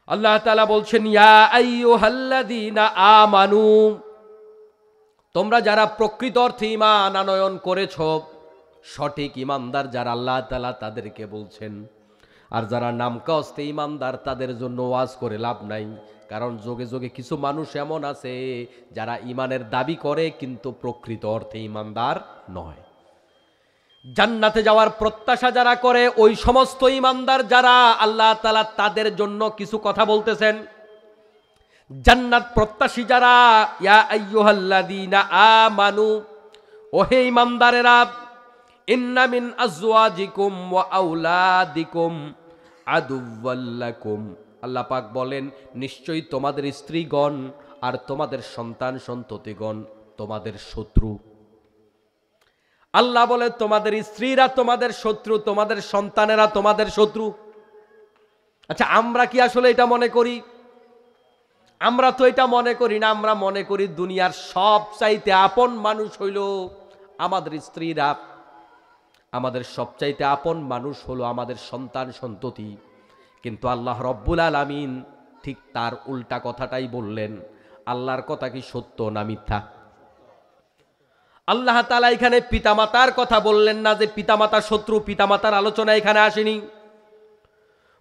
আল্লাহ তাআলা বলছেন, ইয়া আইয়ুহাল্লাযীনা আমানু, তোমরা যারা প্রকৃত অর্থে ঈমান আনয়ন করেছ, সঠিক ঈমানদার যারা আল্লাহ তাআলা তাদেরকে বলছেন। আর যারা নামকাওস্তে ঈমানদার তাদের জন্য ওয়াজ করে লাভ নাই, কারণ যোগে যোগে কিছু মানুষ এমন আছে যারা ঈমানের দাবি করে কিন্তু প্রকৃত অর্থে ঈমানদার নয়। জান্নাতে যাওয়ার প্রত্যাশা যারা করে, ওই সমস্ত ঈমানদার যারা, আল্লাহ তাআলা তাদের জন্য কিছু কথা বলতেছেন। জান্নাত প্রত্যাশী যারা, ইয়া আইয়ুহাল্লাযীনা আমানু, ওহে ঈমানদারেরা, ইন্না মিন আজওয়াজিকুম ওয়া আওলাদিকুম আদুওয়াল লাকুম, আল্লাহ পাক বলেন নিশ্চয়ই তোমাদের স্ত্রীগণ আর তোমাদের সন্তান সন্ততিগণ তোমাদের শত্রু। আল্লাহ বলে তোমাদের স্ত্রীরা তোমাদের শত্রু, তোমাদের সন্তানেরা তোমাদের শত্রু। আচ্ছা, আমরা কি আসলে এটা মনে করি? আমরা তো এটা মনে করি না। আমরা মনে করি দুনিয়ার সবচাইতে আপন মানুষ হইল আমাদের স্ত্রীরা, আমাদের সবচাইতে আপন মানুষ হলো আমাদের সন্তান সন্ততি। কিন্তু আল্লাহ রব্বুল আলামিন ঠিক তার উল্টা কথাটাই বললেন। আল্লাহর কথা কি সত্য না মিথ্যা? আল্লাহ তাআলা এখানে পিতামাতার কথা বললেন না, যে পিতামাতা শত্রু, পিতামাতার আলোচনা এখানে আসেনি।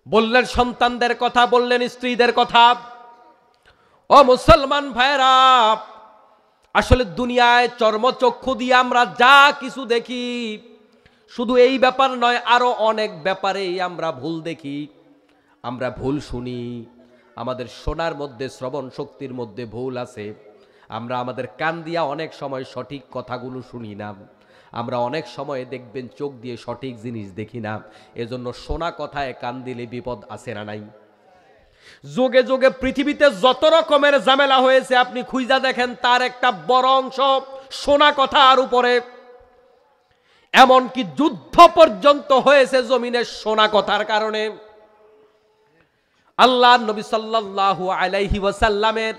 বললেন সন্তানদের কথা, বললেন স্ত্রীদের কথা। ও মুসলমান ভাইরা, আসলে দুনিয়ায় চর্মচক্ষু দিয়ে আমরা যা কিছু দেখি, শুধু এই ব্যাপার নয়, আরো অনেক ব্যাপারেই আমরা ভুল দেখি, আমরা ভুল শুনি। আমাদের শোনার মধ্যে, শ্রবণ শক্তির মধ্যে ভুল আছে। আমরা আমাদের কান দিয়া অনেক সময় সঠিক কথাগুলো শুনি না। আমরা অনেক সময় দেখবেন চোখ দিয়ে সঠিক জিনিস দেখি না। এজন্য শোনা কথায় কান দিলে বিপদ আছে না নাই? যোগে যোগে পৃথিবীতে যত রকমের ঝামেলা হয়েছে আপনি খুঁজা দেখেন, তার একটা বড় অংশ শোনা কথার উপরে। এমনকি যুদ্ধ পর্যন্ত হয়েছে জমিনে শোনা কথার কারণে। আল্লাহ নবী সাল্লাল্লাহু আলাইহি ওয়াসাল্লামের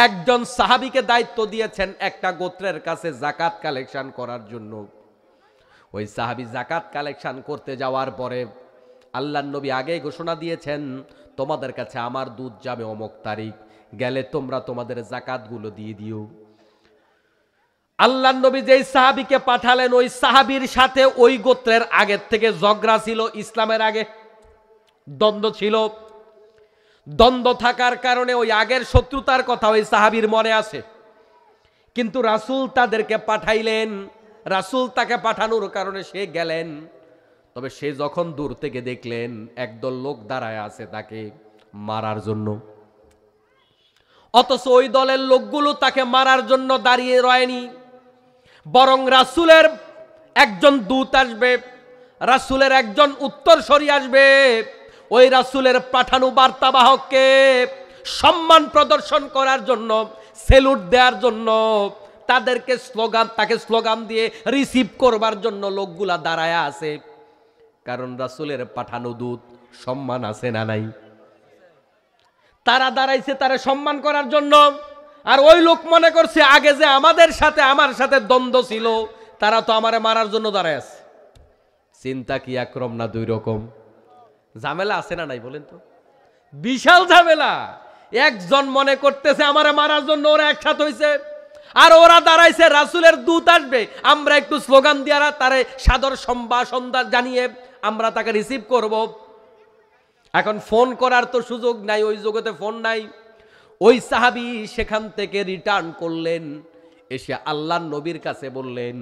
একজন সাহাবীকে দায়িত্ব দিয়েছেন একটা গোত্রের কাছে যাকাত কালেকশন করার জন্য। ওই সাহাবী যাকাত কালেকশন করতে যাওয়ার পরে আল্লাহর নবী আগেই ঘোষণা দিয়েছেন, তোমাদের কাছে আমার দুধ যাবে অমুক তারিখ, গেলে তোমরা তোমাদের যাকাতগুলো দিয়ে দিও। আল্লাহর নবী যেই সাহাবীকে পাঠালেন, ওই সাহাবীর সাথে ওই গোত্রের আগের থেকে ঝগড়া ছিল। ইসলামের আগে দ্বন্দ্ব ছিল। দ্বন্দ্ব থাকার কারণে ওই আগের শত্রুতার কথা ওই সাহাবীর মনে আছে। কিন্তু রাসূল তাদেরকে পাঠাইলেন। রাসূল তাকে পাঠানোর কারণে সে গেলেন। তবে সে যখন দূর থেকে দেখলেন একদল লোক দাঁড়ায় আছে তাকে মারার জন্য, অথচ ওই দলের লোকগুলো তাকে মারার জন্য দাঁড়িয়ে রয়নি, বরং রাসূলের একজন দূত আসবে, রাসূলের একজন উত্তরসূরি আসবে। ওই রাসূলের পাঠানো বার্তাবাহককে সম্মান প্রদর্শন করার জন্য, সেলুট দেওয়ার জন্য, তাকে স্লোগান দিয়ে রিসিভ করবার জন্য লোকগুলা দাঁড়ায় আছে। কারণ রাসূলের পাঠানো দূত, সম্মান আছে না নাই? তারা দাঁড়াইছে তারা সম্মান করার জন্য। আর ওই লোক মনে করছে আগে যে আমার সাথে দ্বন্দ্ব ছিল, তারা তো আমারে মারার জন্য দাঁড়ায় আছে। চিন্তা কি একরকম না দুই রকম? ঝামেলা আছে না নাই বলেন তো? বিশাল ঝামেলা। একজন মনে করতেছে আমারে মারার জন্য ওরা একসাথে হইছে, আর ওরা দাঁড়াইছে রাসূলের দূত আসবে, আমরা একটু স্লোগান দিয়া তারে সাদর সম্ভাষণ জানিয়ে আমরা তাকে রিসিভ করব। এখন ফোন করার তো সুযোগ নাই, ওই জগতে ফোন নাই। ওই সাহাবী সেখান থেকে রিটার্ন করলেন, এসে আল্লাহর নবীর কাছে বললেন,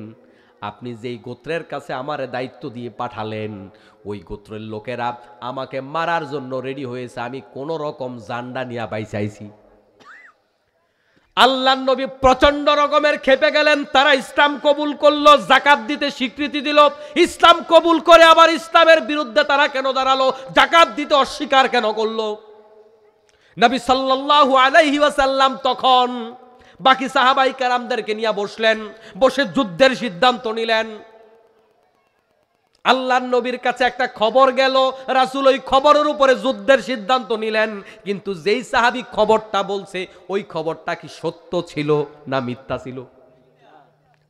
আপনি যেই গোত্রের কাছে আমারে দায়িত্ব দিয়ে পাঠালেন, ওই গোত্রের লোকেরা আমাকে মারার জন্য রেডি হয়েছে, আমি কোন রকম জান্ডা নিয়ে বাইচাইছি। আল্লাহর নবী প্রচন্ড রকমের খেপে গেলেন। তারা ইসলাম কবুল করলো, যাকাত দিতে স্বীকৃতি দিল। ইসলাম কবুল করে আবার ইসলামের বিরুদ্ধে তারা কেন দাঁড়ালো? যাকাত দিতে অস্বীকার কেন করলো? নবী সাল্লাল্লাহু আলাইহি ওয়াসাল্লাম তখন বাকি সাহাবায়ে কেরামদেরকে নিয়ে বসলেন, বসে যুদ্ধের সিদ্ধান্ত নিলেন। আল্লাহর নবীর কাছে একটা খবর গেল, রাসূল ওই খবরের উপরে যুদ্ধের সিদ্ধান্ত নিলেন। কিন্তু যেই সাহাবী খবরটা বলছে, ওই খবরটা কি সত্য ছিল না মিথ্যা ছিল?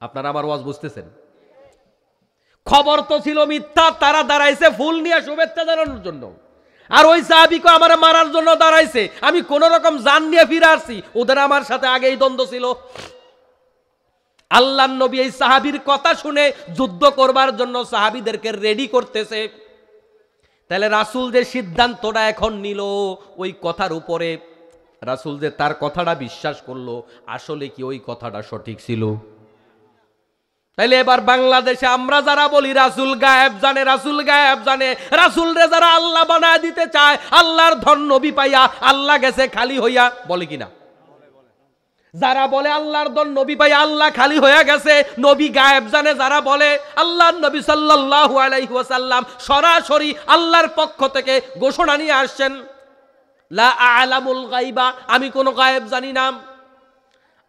আপনারা আমার ওয়াজ বুঝতেছেন? খবর তো ছিল মিথ্যা। তারা দাঁড়াইছে ফুল নিয়ে শুভেচ্ছা জানানোর জন্য, আর ওই সাহাবীকে আমার মারার জন্য দাঁড়াইছে, আমি কোন রকম জান নিয়ে ফিরে আসছি, ওদের আমার সাথে আগেই দ্বন্দ্ব ছিল। আল্লাহর নবী এই সাহাবীর কথা শুনে যুদ্ধ করবার জন্য সাহাবীদেরকে রেডি করতেছে। তাহলে রাসূল যে সিদ্ধান্তটা এখন নিল ওই কথার উপরে, রাসূল যে তার কথাটা বিশ্বাস করলো, আসলে কি ওই কথাটা সঠিক ছিল? তাইলে এবার বাংলাদেশে আমরা যারা বলি রাসূল গায়েব জানে, রাসূল গায়েব জানে, রাসূল রে যারা আল্লাহ বানায় দিতে চায়, আল্লাহর ধন নবী পাইয়া আল্লাহ গেছে খালি হইয়া, বলে কিনা? যারা বলে আল্লাহর ধন নবী পাইয়া আল্লাহ খালি হয়ে গেছে, নবী গায়েব জানে, যারা বলে আল্লাহর নবী সাল্লাল্লাহু আলাইহি ওয়াসাল্লাম সরাসরি আল্লাহর পক্ষ থেকে ঘোষণা নিয়ে আসছেন, লা আ'লামুল গায়বা, আমি কোনো গায়েব জানি না।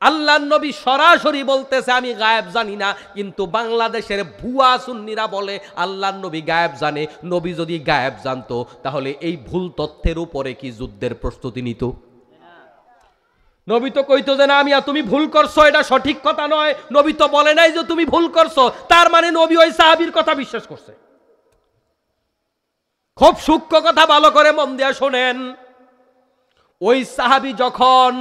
আল্লাহর নবী সরাসরি বলতেছে আমি গায়েব জানি না, কিন্তু বাংলাদেশের ভুয়া সুন্নিরা বলে আল্লাহর নবী গায়েব জানে। নবী যদি গায়েব জানতো তাহলে এই ভুল তথ্যের উপরে কি যুদ্ধের প্রস্তুতি নিত? নবী তো কইতো যে না, আমি তুমি ভুল করছো, এটা সঠিক কথা নয়। নবী তো বলে নাই যে তুমি ভুল করছো, তার মানে নবী ওই সাহাবীর কথা বিশ্বাস করছে। খুব সূক্ষ্ম কথা, ভালো করে মন দিয়ে শোনেন। ওই সাহাবী যখন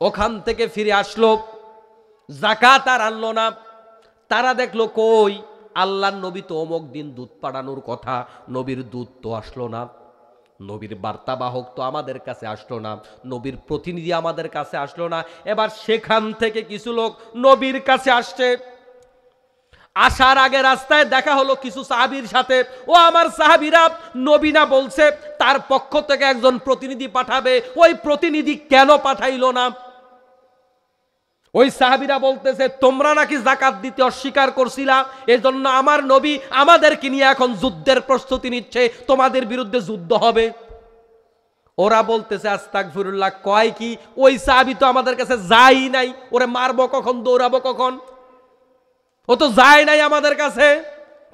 ওখান থেকে ফিরে আসলো, যাকাত আর আনলো না, তারা দেখলো কই আল্লাহর নবী তো অমুক দিন দুধ পাঠানোর কথা, নবীর দুধ তো আসলো না, নবীর বার্তাবাহক তো আমাদের কাছে আসলো না, নবীর প্রতিনিধি আমাদের কাছে আসলো না। এবার সেখান থেকে কিছু লোক নবীর কাছে আসছে। আসার আগে রাস্তায় দেখা হলো কিছু সাহাবীর সাথে। ও আমার সাহাবীরা, নবী না বলছে তার পক্ষ থেকে একজন প্রতিনিধি পাঠাবে, ওই প্রতিনিধি কেন পাঠাইলো না? ওই সাহাবীরা বলতেছে তোমরা নাকি যাকাত দিতে অস্বীকার করছিলা, এজন্য আমার নবী আমাদেরকে নিয়ে এখন যুদ্ধের প্রস্তুতি নিচ্ছে, তোমাদের বিরুদ্ধে যুদ্ধ হবে। ওরা বলতেছে আস্তাগফিরুল্লাহ, কয় কি? ওই সাহাবী তো আমাদের কাছে যাই নাই, ওরে মারবো কখন, দৌড়াবো কখন? ও তো যায় নাই আমাদের কাছে,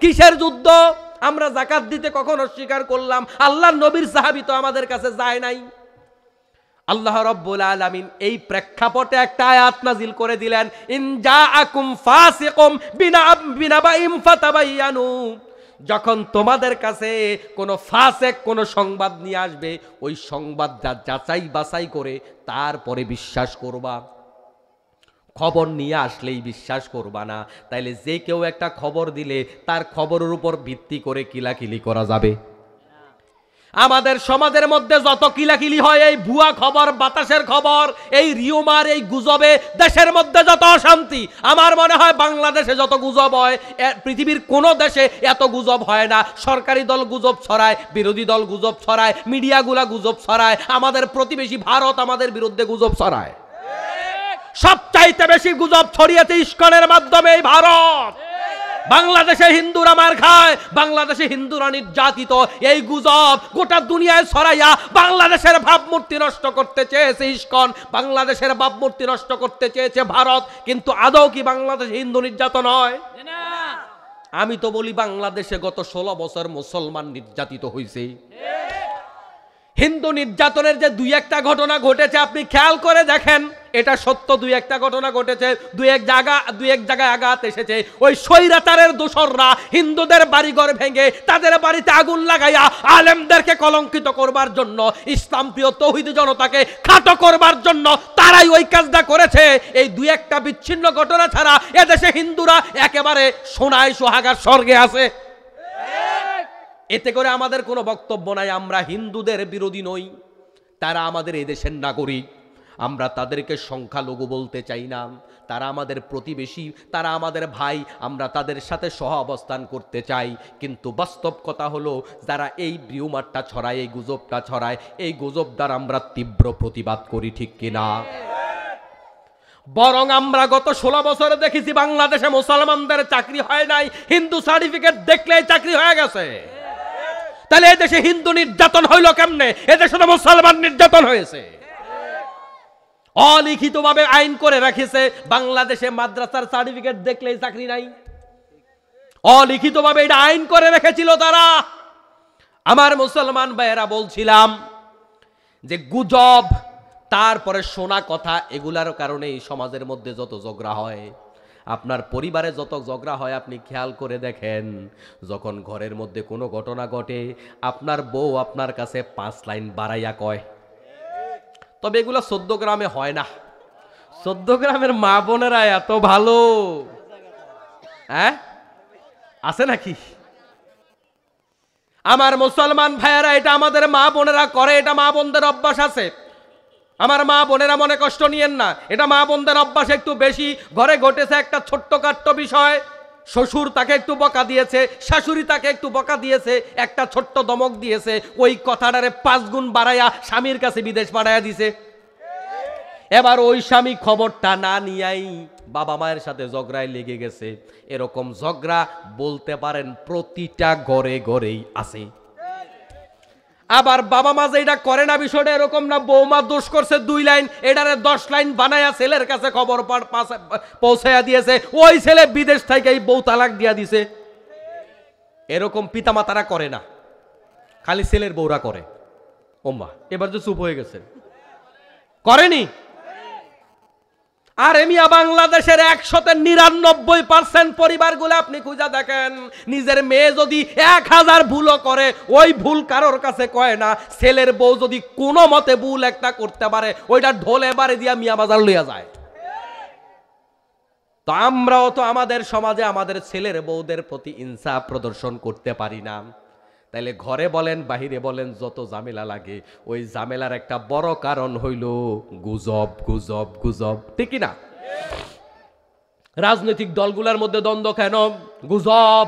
কিসের যুদ্ধ? আমরা যাকাত দিতে কখন অস্বীকার করলাম? আল্লাহর নবীর সাহাবী তো আমাদের কাছে যায় নাই। আল্লাহ রাব্বুল আলামিন এই প্রেক্ষাপটে একটা আয়াত নাজিল করে দিলেন, ইন জাআকুম ফাসিকুম বিনাবাইন ফাতাবায়ানু, যখন তোমাদের কাছে কোনো ফাসিক কোনো সংবাদ নিয়ে আসবে, ওই সংবাদটা যাচাই বাছাই করে তারপরে বিশ্বাস করবা। খবর নিয়ে আসলেই বিশ্বাস করবা না। তাইলে যে কেউ একটা খবর দিলে তার খবরের উপর ভিত্তি করে কিলাকিলি করা যাবে? আমাদের সমাজের মধ্যে যত কিলাকিলি হয়, এই ভুয়া খবর, বাতাসের খবর, এই রিউমার, এই গুজবে দেশের মধ্যে যত অশান্তি, আমার মনে হয় বাংলাদেশে যত গুজব হয় পৃথিবীর কোনো দেশে এত গুজব হয় না। সরকারি দল গুজব ছড়ায়, বিরোধী দল গুজব ছড়ায়, মিডিয়াগুলা গুজব ছড়ায়, আমাদের প্রতিবেশী ভারত আমাদের বিরুদ্ধে গুজব ছড়ায়। সবচাইতে বেশি গুজব ছড়িয়েছে ইস্কনের মাধ্যমে এই ভারত। বাংলাদেশে হিন্দুরা মার খায়, বাংলাদেশে হিন্দুরা নির্যাতিত, এই গুজব গোটা দুনিয়ায় ছড়াইয়া বাংলাদেশের ভাবমূর্তি নষ্ট করতে চেয়েছে ইস্কন, বাংলাদেশের ভাবমূর্তি নষ্ট করতে চেয়েছে ভারত। কিন্তু আদৌ কি বাংলাদেশে হিন্দু নির্যাতন হয়? আমি তো বলি বাংলাদেশে গত 16 বছর মুসলমান নির্যাতিত হয়েছে। হিন্দু নির্যাতনের যে দুই একটা ঘটনা ঘটেছে আপনি খেয়াল করে দেখেন, এটা সত্য, দুই একটা ঘটনা ঘটেছে, দুই এক জায়গায় আঘাত এসেছে। ওই স্বৈরাচারের দোসররা হিন্দুদের বাড়িঘর ভেঙে তাদের বাড়িতে আগুন লাগাইয়া আলেমদেরকে কলঙ্কিত করবার জন্য, ইসলাম প্রিয় তৌহিদি জনতাকে খাটো করবার জন্য তারাই ওই কাজটা করেছে। এই দুই একটা বিচ্ছিন্ন ঘটনা ছাড়া এদেশে হিন্দুরা একেবারে সোনায় সোহাগার স্বর্গে আছে। এতে করে আমাদের কোনো বক্তব্য নাই, আমরা হিন্দুদের বিরোধী নই, তারা আমাদের এদেশের নাগরিক, আমরা তাদেরকে সংখ্যালঘু বলতে চাই না, তারা আমাদের প্রতিবেশী, তারা আমাদের ভাই, আমরা তাদের সাথে সহ অবস্থান করতে চাই। কিন্তু বাস্তব কথা হলো যারা এই রিউমারটা ছড়ায়, এই গুজবটা ছড়ায়, এই গুজব দ্বারা আমরা তীব্র প্রতিবাদ করি, ঠিক কিনা? বরং আমরা গত 16 বছরে দেখেছি বাংলাদেশে মুসলমানদের চাকরি হয় নাই, হিন্দু সার্টিফিকেট দেখলেই চাকরি হয়ে গেছে। তাহলে এদেশে হিন্দু নির্যাতন হইল কেমনে? এদেশে তো মুসলমান নির্যাতন হয়েছে। অলিখিতভাবে আইন করে রাখিছে, বাংলাদেশে মাদ্রাসার সার্টিফিকেট দেখলেই চাকরি নাই। অলিখিতভাবে এটা আইন করে রেখেছিল তারা। আমার মুসলমান ভাইয়েরা, বলছিলাম যে গুজব, তারপরে শোনা কথা, এগুলার কারণে এই সমাজের মধ্যে যত ঝগড়া হয়। আপনার পরিবারে যত ঝগড়া হয় আপনি খেয়াল করে দেখেন, যখন ঘরের মধ্যে কোনো ঘটনা ঘটে আপনার বউ আপনার কাছে 5 লাইন বাড়াইয়া কয়। তবে এগুলো 14 গ্রামে হয় না। 14 গ্রামের মা বোনেরা এত ভালো, হ্যাঁ আছে নাকি? আমার মুসলমান ভাইয়েরা, এটা আমাদের মা বোনেরা করে, এটা মা বোনদের অভ্যাস আছে। আমার মা বোনেরা মনে কষ্ট নিয়েন না, এটা মা বোনদের অভ্যাস একটু বেশি। ঘরে ঘটেছে একটা ছোট্টখাট্ট বিষয়, শ্বশুর তাকে একটু বকা দিয়েছে, শাশুড়ি তাকে একটু বকা দিয়েছে, একটা ছোট্ট দমক দিয়েছে, ওই কথাটারে 5 গুণ বাড়াইয়া স্বামীর কাছে বিদেশ পাঠাইয়া দিছে। এবার ওই স্বামী খবরটা না নিয়াই বাবা মায়ের সাথে ঝগড়ায় লেগে গেছে। এরকম ঝগড়া বলতে পারেন প্রতিটা ঘরে ঘরেই আছে। আবার বাবা মা যেটা করে না, বিষয়টা এরকম না, বৌমা দোষ করছে 2 লাইন, এটারে 10 লাইন বানায়া ছেলের কাছে খবর পৌঁছাইয়া দিয়েছে, ওই ছেলে বিদেশ থেকে এই বউ তালাক দিয়া দিছে। এরকম পিতামাতারা করে না, খালি ছেলের বউরা করে। ওম্মা এবার যে চুপ হয়ে গেছে, করেনি? আর এমিয়া বাংলাদেশের 199% পরিবারগুলো আপনি খুঁজা দেখেন, নিজের মেয়ে যদি 1000 ভুলও করে ওই ভুল কারোর কাছে কয় না। ছেলের বউ যদি কোনো মতে ভুল একটা করতে পারে ওইটা ঢোলে বাড়ি দিয়া মিয়া বাজার লইয়া যায়। তো আমরাও তো আমাদের সমাজে আমাদের ছেলের বউদের প্রতি ইনসাফ প্রদর্শন করতে পারি না। তাইলে ঘরে বলেন বাহিরে বলেন যত ঝামেলা লাগে, ওই ঝামেলার একটা বড় কারণ হইল গুজব, গুজব, গুজব, ঠিক না? রাজনৈতিক দলগুলোর মধ্যে দ্বন্দ্ব কেন? গুজব।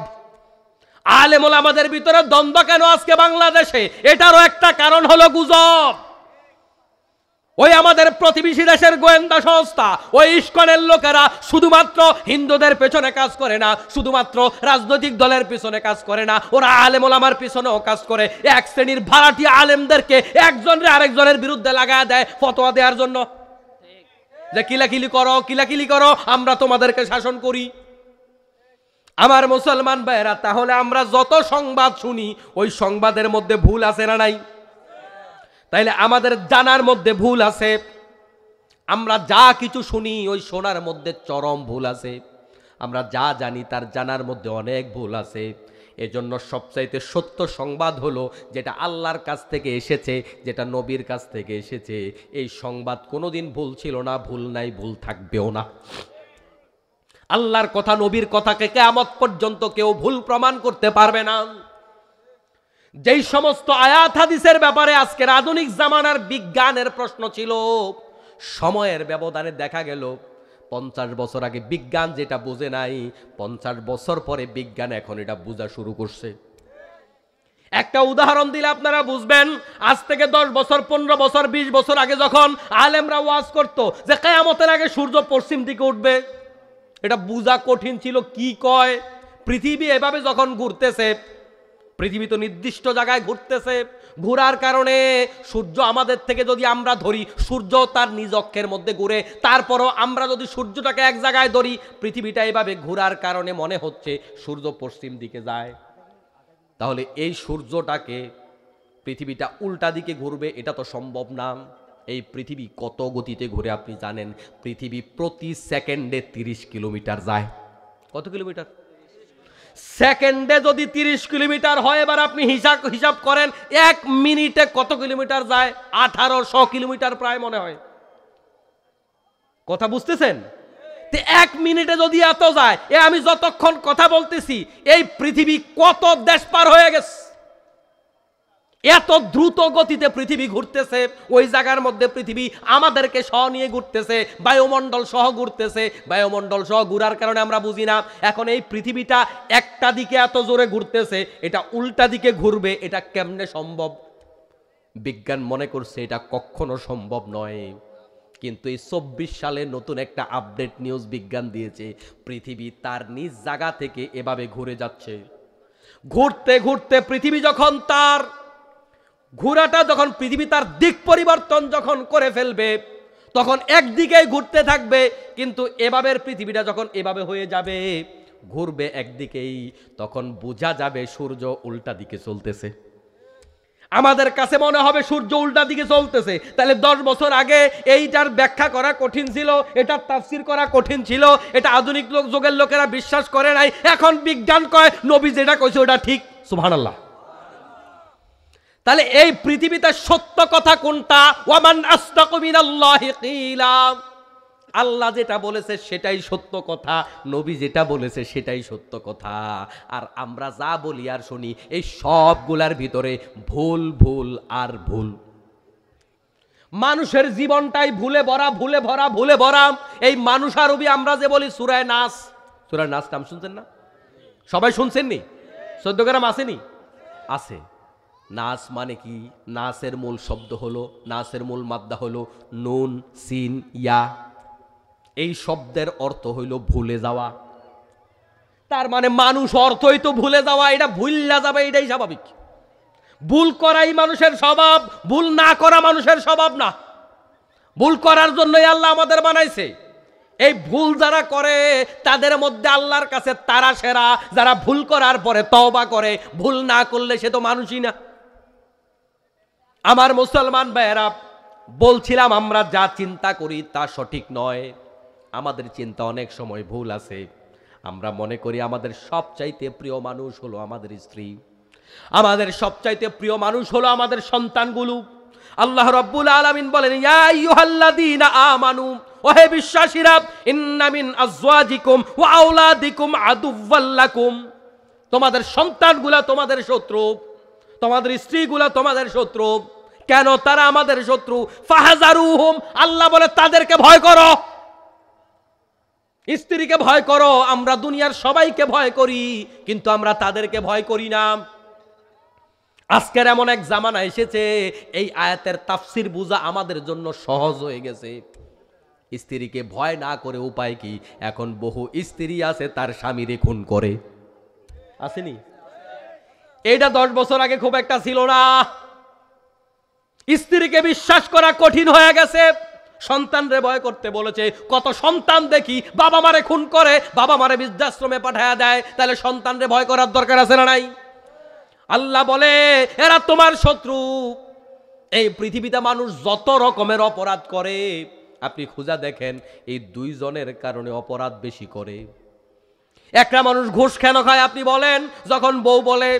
আলেম ওলামাদের ভিতরে দ্বন্দ্ব কেন আজকে বাংলাদেশে? এটারও একটা কারণ হলো গুজব। ওই আমাদের প্রতিবেশী দেশের গোয়েন্দা সংস্থা, ওই ইস্কনের লোকেরা শুধুমাত্র হিন্দুদের পেছনে কাজ করে না, শুধুমাত্র রাজনৈতিক দলের পিছনে কাজ করে না, ওরা আলেম ওলামার পিছনেও কাজ করে। এক শ্রেণীর ভাড়াটিয়া আলেমদেরকে একজনের আরেকজনের বিরুদ্ধে লাগায় দেয় ফতোয়া দেওয়ার জন্য, যে কিলাকিলি করো, কিলাকিলি করো, আমরা তোমাদেরকে শাসন করি। আমার মুসলমান ভাইয়েরা, তাহলে আমরা যত সংবাদ শুনি ওই সংবাদের মধ্যে ভুল আছে না নাই? তাইলে আমাদের জানার মধ্যে ভুল আছে। আমরা যা কিছু শুনি ওই শোনার মধ্যে চরম ভুল আছে। আমরা যা জানি তার জানার মধ্যে অনেক ভুল আছে। এজন্য সবচাইতে সত্য সংবাদ হলো যেটা আল্লাহর কাছ থেকে এসেছে, যেটা নবীর কাছ থেকে এসেছে। এই সংবাদ কোনোদিন ভুল ছিল না, ভুল নাই, ভুল থাকবেও না। আল্লাহর কথা, নবীর কথাকে কিয়ামত পর্যন্ত কেউ ভুল প্রমাণ করতে পারবে না। যেই সমস্ত আয়াত হাদিসের ব্যাপারে আজকের আধুনিক জামানার বিজ্ঞানের প্রশ্ন ছিল, সময়ের ব্যবধানে দেখা গেল 50 বছর আগে বিজ্ঞান যেটা বুঝে নাই, 50 বছর পরে বিজ্ঞান এখন এটা বোঝা শুরু করছে। একটা উদাহরণ দিলে আপনারা বুঝবেন। আজ থেকে 10 বছর, 15 বছর, 20 বছর আগে যখন আলেমরা ওয়াজ করতো যে কিয়ামতের আগে সূর্য পশ্চিম দিকে উঠবে, এটা বোঝা কঠিন ছিল। কি কয়? পৃথিবী এভাবে যখন ঘুরতেছে, পৃথিবী তো নির্দিষ্ট জায়গায় ঘুরতেছে, ঘোরার কারণে সূর্য আমাদের থেকে যদি আমরা ধরি, সূর্য তার নিজ অক্ষের মধ্যে ঘুরে, তারপরও আমরা যদি সূর্যটাকে এক জায়গায় ধরি, পৃথিবীটা এভাবে ঘোরার কারণে মনে হচ্ছে সূর্য পশ্চিম দিকে যায়। তাহলে এই সূর্যটাকে পৃথিবীটা উল্টা দিকে ঘুরবে এটা তো সম্ভব না। এই পৃথিবী কত গতিতে ঘুরে আপনি জানেন? পৃথিবী প্রতি সেকেন্ডে 30 কিলোমিটার যায়। কত কিলোমিটার? সেকেন্ডে যদি 30 কিলোমিটার হয়, এবার আপনি হিসাব করেন 1 মিনিটে কত কিলোমিটার যায়? 1800 কিলোমিটার প্রায় মনে হয়। কথা বুঝতেছেন? 1 মিনিটে যদি এত যায়, আমি যতক্ষণ কথা বলতেছি এই পৃথিবী কত দেশ পার হয়ে গেছে। এত দ্রুত গতিতে পৃথিবী ঘুরতেছে। ওই জায়গার মধ্যে পৃথিবী আমাদেরকে সহ নিয়ে ঘুরতেছে, বায়ুমণ্ডল সহ ঘুরতেছে। বায়ুমণ্ডল সহ ঘুরার কারণে আমরা বুঝি না। এখন এই পৃথিবীটা একটা দিকে এত জোরে ঘুরতেছে, এটা উল্টা দিকে ঘুরবে, এটা কেমনে সম্ভব? বিজ্ঞান মনে করছে এটা কখনো সম্ভব নয়। কিন্তু এই 24 সালে নতুন একটা আপডেট নিউজ বিজ্ঞান দিয়েছে, পৃথিবী তার নিজ জায়গা থেকে এভাবে ঘুরে যাচ্ছে। ঘুরতে ঘুরতে পৃথিবী যখন তার ঘোরাটা, যখন পৃথিবী তার দিক পরিবর্তন যখন করে ফেলবে, তখন একদিকেই ঘুরতে থাকবে। কিন্তু এভাবে পৃথিবীটা যখন এভাবে হয়ে যাবে, ঘুরবে একদিকেই, তখন বোঝা যাবে সূর্য উল্টা দিকে চলতেছে। আমাদের কাছে মনে হবে সূর্য উল্টা দিকে চলতেছে, তাহলে 10 বছর আগে এইটার ব্যাখ্যা করা কঠিন ছিল, এটার তাফসীর করা কঠিন ছিল, এটা আধুনিক যুগের লোকেরা বিশ্বাস করে নাই। এখন বিজ্ঞান কয় নবী যেটা কইছে ওটা ঠিক। সুবহানাল্লাহ। তাহলে এই পৃথিবীতে সত্য কথা কোনটা? ওয়ামান আসদাকু মিনাল্লাহি কিলা। আল্লাহ যেটা বলেছে সেটাই সত্য কথা, নবী যেটা বলেছে সেটাই সত্য কথা। আর আমরা যা বলি আর শুনি এই সবগুলার ভিতরে ভুল ভুল আর ভুল। মানুষের জীবনটাই ভুলে ভরা, ভুলে ভরা, ভুলে ভরা। এই মানুষ আরবি আমরা যে বলি সূরা নাস, সূরা নাস নাম শুনছেন না? সবাই শুনছেননি? 14 গ্রাম আসেনি? আছে। নাস মানে কি? নাসের মূল শব্দ হলো, নাসের মূল মাদ্দা হলো নুন সিন ইয়া। এই শব্দের অর্থ হইল ভুলে যাওয়া। তার মানে মানুষ অর্থই তো ভুলে যাওয়া, এটা ভুললা যাবে, এটাই স্বাভাবিক। ভুল করাই মানুষের স্বভাব, ভুল না করা মানুষের স্বভাব না। ভুল করার জন্যই আল্লাহ আমাদের বানাইছে। এই ভুল যারা করে তাদের মধ্যে আল্লাহর কাছে তারা সেরা, যারা ভুল করার পরে তওবা করে। ভুল না করলে সে তো মানুষই না। আমার মুসলমান ভাইয়েরা, বলছিলাম আমরা যা চিন্তা করি তা সঠিক নয়। আমাদের চিন্তা অনেক সময় ভুল আছে। আমরা মনে করি আমাদের সবচাইতে প্রিয় মানুষ হলো আমাদের স্ত্রী, আমাদের সবচাইতে প্রিয় মানুষ হলো আমাদের সন্তানগুলো। আল্লাহ রাব্বুল আলামিন বলেন, ইয়া আইয়ুহাল্লাযীনা আমানু, ওহে বিশ্বাসীরা, ইন্না মিন আজওয়াজিকুম ওয়া আওলাদিকুম আদুওয়াল লাকুম। তোমাদের সন্তানগুলা তোমাদের শত্রু, তোমাদের স্ত্রীগুলা তোমাদের শত্রু। কেন তারা আমাদের শত্রু? ফাহজারুহুম, আল্লাহ বলে তাদেরকে ভয় করো। স্ত্রীকে ভয় করো। আমরা দুনিয়ার সবাইকে ভয় করি, কিন্তু আমরা তাদেরকে ভয় করি না। আজকের এমন এক জামানা এসেছে, এই আয়াতের তাফসির বোঝা আমাদের জন্য সহজ হয়ে গেছে। স্ত্রীকে ভয় না করে উপায় কি? এখন বহু স্ত্রী আছে তার স্বামীরে খুন করে। আসেনি? এইটা 10 বছর আগে খুব একটা ছিল না। স্ত্রীকে বিশ্বাস করা কঠিন হয়ে গেছে। সন্তানরে ভয় করতে বলেছে। কত সন্তান দেখি বাবা মারে খুন করে, বাবা মারে বৃদ্ধাশ্রমে পাঠায়া দেয়। তাহলে সন্তানরে ভয় করার দরকার আছে না নাই? আল্লাহ বলে এরা তোমার শত্রু। এই পৃথিবীতে মানুষ যত রকমের অপরাধ করে আপনি খুঁজা দেখেন, এই 2 জনের কারণে অপরাধ বেশি করে। একটা মানুষ ঘুষ কেন খায় আপনি বলেন? যখন বউ বলে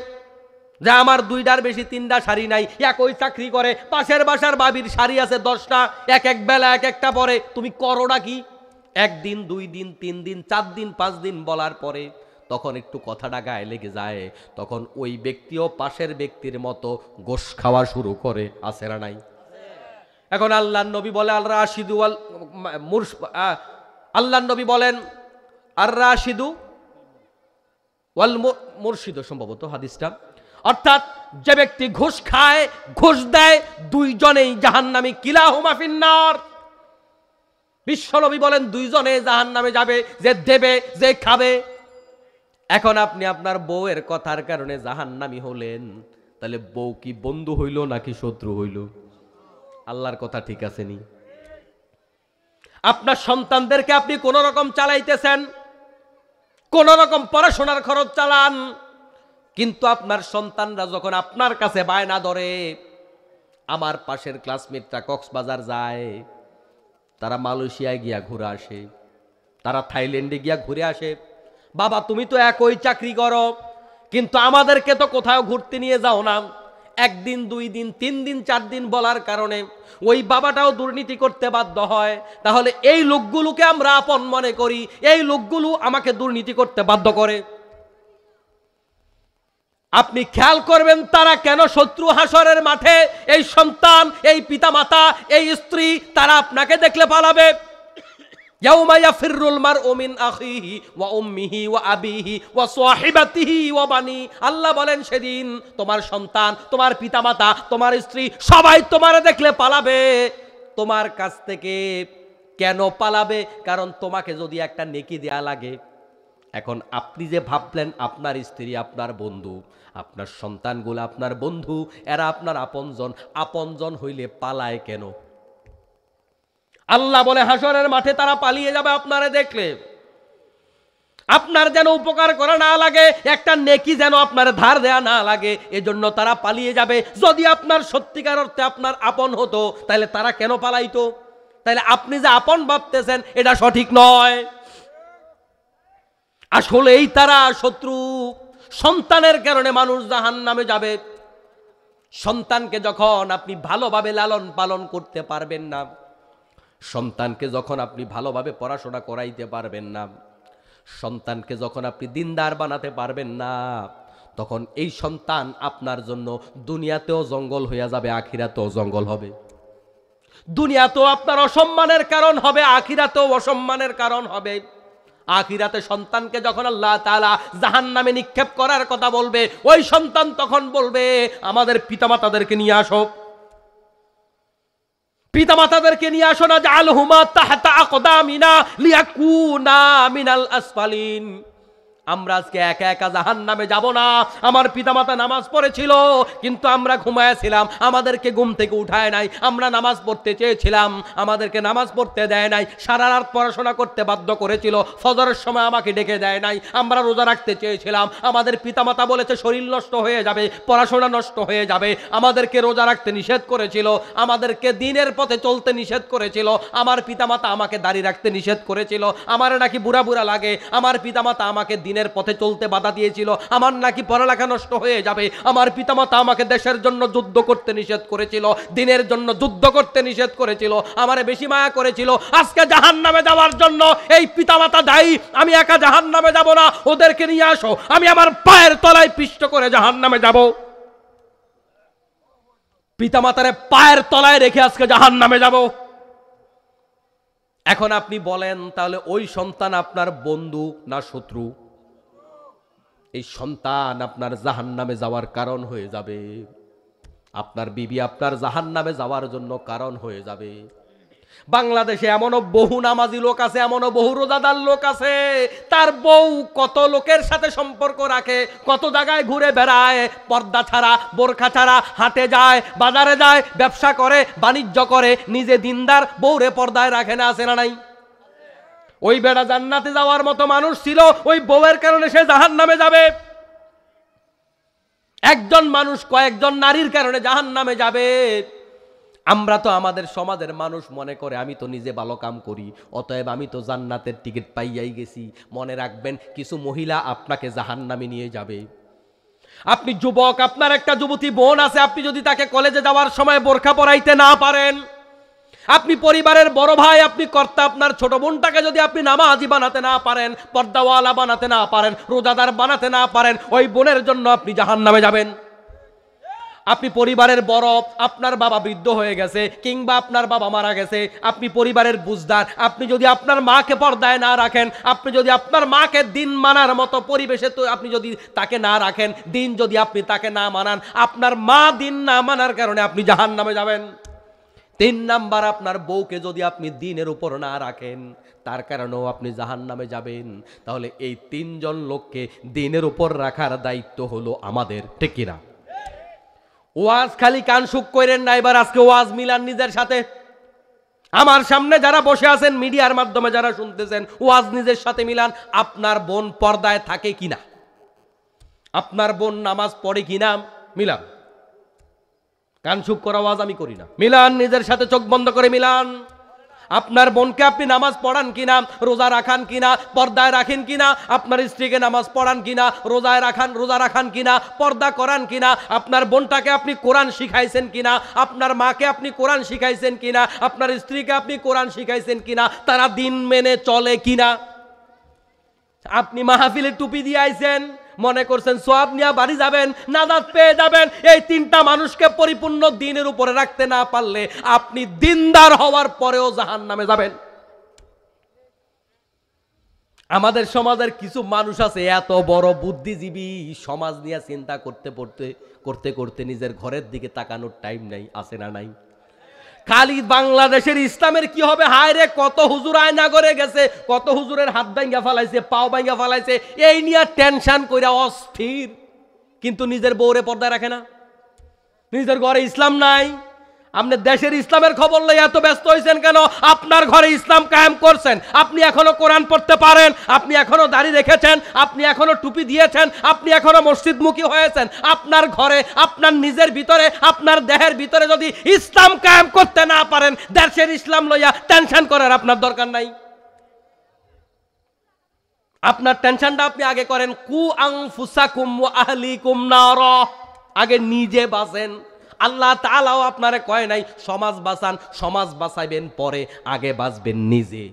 যে আমার 2টার বেশি 3টা শাড়ি নাই, একই চাকরি করে, পাশের বাসার বাবির শাড়ি আছে 10টা, এক এক বেলা এক একটা পরে, তুমি করোটা কি? 1 দিন 2 দিন 3 দিন 4 দিন 5 দিন বলার পরে তখন একটু কথাটা গায়ে লেগে যায়, তখন ওই ব্যক্তিও পাশের ব্যক্তির মতো গোশ খাওয়া শুরু করে। আছে না নাই? এখন আল্লাহর নবী বলে আল রাশিদু ওয়াল আল্লাহর নবী বলেন আর রাশিদু ওয়াল মুরশিদ, সম্ভবত হাদিসটা। অর্থাৎ যে ব্যক্তি ঘুষ খায়, ঘুষ দেয়, 2 জনেই জাহান্নামী, কিলাহুমা ফিন্নার। বিশ্বনবী বলেন 2 জনে জাহান্নামে যাবে, যে দেবে যে খাবে। এখন আপনি আপনার বউয়ের কথার কারণে জাহান্নামী হলেন, তাহলে বউ কি বন্ধু হইল নাকি শত্রু হইল? আল্লাহর কথা ঠিক আছে নি? আপনার সন্তানদেরকে আপনি কোন রকম চালাইতেছেন, কোন রকম পড়াশোনার খরচ চালান, কিন্তু আপনার সন্তানরা যখন আপনার কাছে বায়না ধরে, আমার পাশের ক্লাসমেটরা কক্সবাজার যায়, তারা মালয়েশিয়ায় গিয়া ঘুরে আসে, তারা থাইল্যান্ডে গিয়া ঘুরে আসে। বাবা তুমি তো একই চাকরি করো, কিন্তু আমাদেরকে তো কোথাও ঘুরতে নিয়ে যাও না। 1 দিন 2 দিন 3 দিন 4 দিন বলার কারণে ওই বাবাটাও দুর্নীতি করতে বাধ্য হয়। তাহলে এই লোকগুলোকে আমরা আপন মনে করি, এই লোকগুলো আমাকে দুর্নীতি করতে বাধ্য করে। আপনি খেয়াল করবেন তারা কেন শত্রু। হাসরের মাঠে এই সন্তান, এই পিতামাতা, এই স্ত্রী, তারা আপনাকে দেখলে পালাবে। ইয়াউমা ইয়াফিরুল মারউ মিন আখিহি ওয়া উম্মিহি ওয়া আবিহি ওয়া সাহিবাতিহি ওয়া বানি। আল্লাহ বলেন সেদিন তোমার সন্তান, তোমার পিতামাতা, তোমার স্ত্রী সবাই তোমারে দেখলে পালাবে। তোমার কাছ থেকে কেন পালাবে? কারণ তোমাকে যদি একটা নেকি দেয়া লাগে। এখন আপনি যে ভাবলেন আপনার স্ত্রী আপনার বন্ধু, আপনার সন্তানগুলো আপনার বন্ধু, এরা আপনার আপনজন। আপনজন হইলে পালায় কেন? আল্লাহ বলে হাসরের মাঠে তারা পালিয়ে যাবে আপনারে দেখলে। আপনার যেন উপকার করা না লাগে, একটা নেকি যেন আপনার ধার দেয়া না লাগে, এজন্য তারা পালিয়ে যাবে। যদি আপনার সত্যিকার অর্থে আপনার আপন হতো তাহলে তারা কেন পালাইতো? তাহলে আপনি যে আপন ভাবতেছেন এটা সঠিক নয়, আসলেই তারা শত্রু। সন্তানের কারণে মানুষ জাহান্নামে যাবে। সন্তানকে যখন আপনি ভালোভাবে লালন পালন করতে পারবেন না, সন্তানকে যখন আপনি ভালোভাবে পড়াশোনা করাইতে পারবেন না, সন্তানকে যখন আপনি দিনদার বানাতে পারবেন না, তখন এই সন্তান আপনার জন্য দুনিয়াতেও জঙ্গল হইয়া যাবে, আখিরাতেও জঙ্গল হবে। দুনিয়াতেও আপনার অসম্মানের কারণ হবে, আখিরাতেও অসম্মানের কারণ হবে। আখিরাতে সন্তানকে যখন আল্লাহ তাআলা জাহান্নামে নিক্ষেপ করার কথা বলবে, ওই সন্তান তখন বলবে, আমাদের পিতামাতাদেরকে নিয়ে আসো, পিতামাতাদেরকে নিয়ে আসো না, জাআলহুমা তাহতা আকদামিনা লিয়াকুনা মিনাল আসফালিন। আমরা আজকে একা একা জাহান্নামে যাব না। আমার পিতামাতা নামাজ পড়েছিল কিন্তু আমরা ঘুমায়েছিলাম, আমাদেরকে ঘুম থেকে উঠায় নাই। আমরা নামাজ পড়তে চেয়েছিলাম, আমাদেরকে নামাজ পড়তে দেয় নাই। সারা রাত পড়াশোনা করতে বাধ্য করেছিল, ফজরের সময় আমাকে ডেকে দেয় নাই। আমরা রোজা রাখতে চেয়েছিলাম, আমাদের পিতামাতা বলেছে শরীর নষ্ট হয়ে যাবে, পড়াশোনা নষ্ট হয়ে যাবে। আমাদেরকে রোজা রাখতে নিষেধ করেছিল, আমাদেরকে দ্বীনের পথে চলতে নিষেধ করেছিল। আমার পিতামাতা আমাকে দাড়ি রাখতে নিষেধ করেছিল, আমার নাকি বুড়া বুড়া লাগে। আমার পিতামাতা আমাকে দিনের পথে চলতে বাধা দিয়েছিল, আমার নাকি পড়ালেখা নষ্ট হয়ে যাবে। আমার পিতামাতা আমাকে দেশের জন্য যুদ্ধ করতে নিষেধ করেছিল, দিনের জন্য যুদ্ধ করতে নিষেধ করেছিল, আমারে বেশি মায়া করেছিল। আজকে জাহান্নামে যাওয়ার জন্য এই পিতামাতা দায়ী। আমি একা জাহান্নামে যাব না, ওদেরকে নিয়ে আসো, আমি আমার পায়ের তলায় পিষ্ট করে জাহান্নামে যাব। পিতামাতারে পায়ের তলায় রেখে আজকে জাহান্নামে যাব। এখন আপনি বলেন, তাহলে ওই সন্তান আপনার বন্ধু না শত্রু? এই সন্তান আপনার জাহান্নামে যাওয়ার কারণ হয়ে যাবে, আপনার বিবি আপনার জাহান্নামে যাওয়ার জন্য কারণ হয়ে যাবে। বাংলাদেশে এমনও বহু নামাজি লোক আছে, এমনও বহু রোজাদার লোক আছে, তার বউ কত লোকের সাথে সম্পর্ক রাখে, কত জায়গায় ঘুরে বেড়ায়, পর্দা ছাড়া, বোরখা ছাড়া হাঁটে যায়, বাজারে যায়, ব্যবসা করে, বাণিজ্য করে, নিজে দিনদার, বউরে পর্দায় রাখে না, আছে না নাই? ওই বেড়া জান্নাতে যাওয়ার মতো মানুষ ছিল, ওই বউয়ের কারণে সে জাহান্নামে যাবে। একজন মানুষ কয়েকজন নারীর কারণে জাহান্নামে যাবে। আমরা তো আমাদের সমাজের মানুষ মনে করে আমি তো নিজে ভালো কাম করি, অতএব আমি তো জান্নাতের টিকিট পাইয়াই গেছি। মনে রাখবেন, কিছু মহিলা আপনাকে জাহান্নামে নিয়ে যাবে। আপনি যুবক, আপনার একটা যুবতী বোন আছে, আপনি যদি তাকে কলেজে যাওয়ার সময় বোরখা পরাইতে না পারেন, আপনি পরিবারের বড় ভাই, আপনি কর্তা, আপনার ছোট বোনটাকে যদি আপনি নামাজি বানাতে না পারেন, পর্দাওয়ালা বানাতে না পারেন, রোজাদার বানাতে না পারেন, ওই বোনের জন্য আপনি জাহান্নামে যাবেন। আপনি পরিবারের বড়, আপনার বাবা বৃদ্ধ হয়ে গেছে কিংবা আপনার বাবা মারা গেছে, আপনি পরিবারের বুঝদার, আপনি যদি আপনার মাকে পর্দায় না রাখেন, আপনি যদি আপনার মাকে দিন মানার মতো পরিবেশে তো আপনি যদি তাকে না রাখেন, দিন যদি আপনি তাকে না মানান, আপনার মা দিন না মানার কারণে আপনি জাহান্নামে যাবেন। 3 নাম্বার, আপনার বউকে যদি আপনি দিনের উপর না রাখেন, তার কারণেও আপনি জাহান্নামে যাবেন। তাহলে এই 3 জন লোককে দিনের উপর রাখার দায়িত্ব হলো আমাদের, ঠিক কিনা? ওয়াজ খালি কান সুখ করেন না, এবার আজকে ওয়াজ মিলান নিজের সাথে। আমার সামনে যারা বসে আছেন, মিডিয়ার মাধ্যমে যারা শুনতেছেন, ওয়াজ নিজের সাথে মিলান। আপনার বোন পর্দায় থাকে কিনা, আপনার বোন নামাজ পড়ে কিনা, মিলান। কান সুখ করা ওয়াজ আমি করি না, মিলান নিজের সাথে, চোখ বন্ধ করে মিলান। আপনার বোনকে আপনি নামাজ পড়ান কিনা, রোজা রাখান কিনা, পর্দায় রাখেন কিনা, আপনার স্ত্রীকে নামাজ পড়ান কিনা, রোজা রাখান কিনা, পর্দা করান কিনা, আপনার বোনটাকে আপনি কোরআন শিখাইছেন কিনা, আপনার মাকে আপনি কোরআন শিখাইছেন কিনা, আপনার স্ত্রীকে আপনি কোরআন শিখাইছেন কিনা, তারা দিন মেনে চলে কিনা। আপনি মাহফিলে টুপি দিয়ে আইছেন, মনে করছেন সওয়াব নিয়ে বাড়ি যাবেন, নাজাত পেয়ে যাবেন। এই 3টা মানুষকে পরিপূর্ণ দিনের উপরে রাখতে না পারলে আপনি দিনদার হওয়ার পরেও জাহান্নামে যাবেন। আমাদের সমাজের কিছু মানুষ আছে এত বড় বুদ্ধিজীবী, সমাজ নিয়ে চিন্তা করতে করতে নিজের ঘরের দিকে তাকানোর টাইম নাই, আছে না নাই? খালি বাংলাদেশের ইসলামের কি হবে, হায় রে, কত হুজুর আয়না করে গেছে, কত হুজুরের হাত ভাঙ্গা ফালাইছে, পাও ভাঙ্গা ফালাইছে, এই নিয়ে টেনশন কইরা অস্থির, কিন্তু নিজের বউরে পর্দায় রাখে না, নিজের ঘরে ইসলাম নাই। আপনি দেশের ইসলামের খবর লই এত ব্যস্ত হয়েছেন কেন? আপনার ঘরে ইসলাম কায়েম করছেন, আপনি এখনো কোরআন পড়তে পারেন, আপনি এখনো দাড়ি রেখেছেন, আপনি এখনো টুপি দিয়েছেন, আপনি এখনো মসজিদমুখী হয়েছেন। আপনার ঘরে, আপনার নিজের ভিতরে, আপনার দেহের ভিতরে যদি ইসলাম কায়েম করতে না পারেন, দেশের ইসলাম লইয়া টেনশন করার আপনার দরকার নাই। আপনার টেনশনটা আপনি আগে করেন, কু আনফুসাকুম ওয়া আহলিকুম নার, আগে নিজে বাঁচেন। আল্লাহ তাআলাও আপনারে কয় নাই সমাজ বাঁচান, সমাজ বাঁচাইবেন পরে, আগে বাঁচবেন নিজে।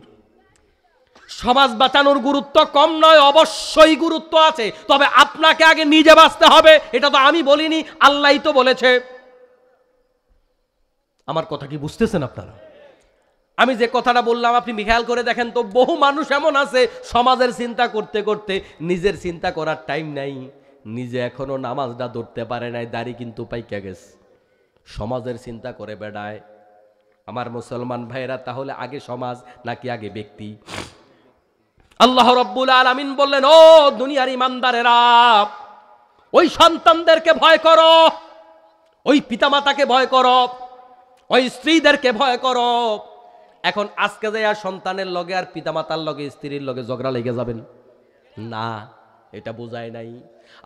সমাজ বাঁচানোর গুরুত্ব কম নয়, অবশ্যই গুরুত্ব আছে, তবে আপনাকে আগে নিজে বাঁচতে হবে। এটা তো আমি বলিনি, আল্লাহই তো বলেছে। আমার কথা কি বুঝতেছেন আপনারা? আমি যে কথাটা বললাম আপনি খেয়াল করে দেখেন তো, বহু মানুষ এমন আছে সমাজের চিন্তা করতে করতে নিজের চিন্তা করার টাইম নাই, নিজে এখনো নামাজটা ধরতে পারে নাই, দাড়ি কিন্তু পাইকা গেছে, সমাজের চিন্তা করে বেড়ায়। আমার মুসলমান ভাইরা, তাহলে আগে সমাজ নাকি আগে ব্যক্তি? আল্লাহ রাব্বুল আলামিন বললেন, ও দুনিয়ার ইমানদারেরা, ওই সন্তানদেরকে ভয় করো, ওই পিতামাতাকে ভয় করো, ওই স্ত্রীদেরকে ভয় করো। এখন আজকে যে আর সন্তানের লগে আর পিতামাতার লগে স্ত্রীর লগে ঝগড়া লেগে যাবেন না, এটা বুঝায় নাই।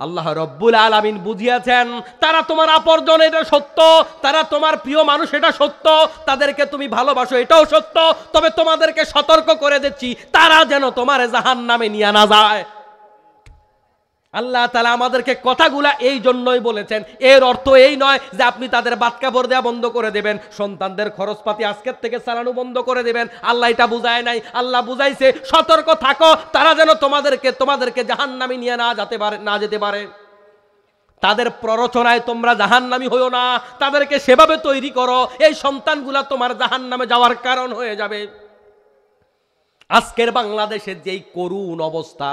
আল্লাহ রব্বুল আলামিন বুঝিয়েছেন, তারা তোমার আপনজন, এটা সত্য, তারা তোমার প্রিয় মানুষ, এটা সত্য, তাদেরকে তুমি ভালোবাসো, এটাও সত্য, তবে তোমাদেরকে সতর্ক করে দিচ্ছি, তারা যেন তোমার জাহান্নামে নিয়ে না যায়। আল্লাহ তাআলা আমাদেরকে কথাগুলা এই জন্যই বলেছেন। এর অর্থ এই নয় যে আপনি তাদের বাত কাপড় দেওয়া বন্ধ করে দেবেন, সন্তানদের খরচপাতি আজকের থেকে চালানো বন্ধ করে দেবেন, আল্লাহ এটা বুঝায় নাই। আল্লাহ বুঝাইছে সতর্ক থাকো, তারা যেন তোমাদেরকে জাহান্নামে নিয়ে না যেতে পারে। তাদের প্ররোচনায় তোমরা জাহান্নামী হইও না, তাদেরকে সেভাবে তৈরি করো এই সন্তানগুলা তোমার জাহান্নামে যাওয়ার কারণ হয়ে যাবে। আজকের বাংলাদেশের যেই করুণ অবস্থা,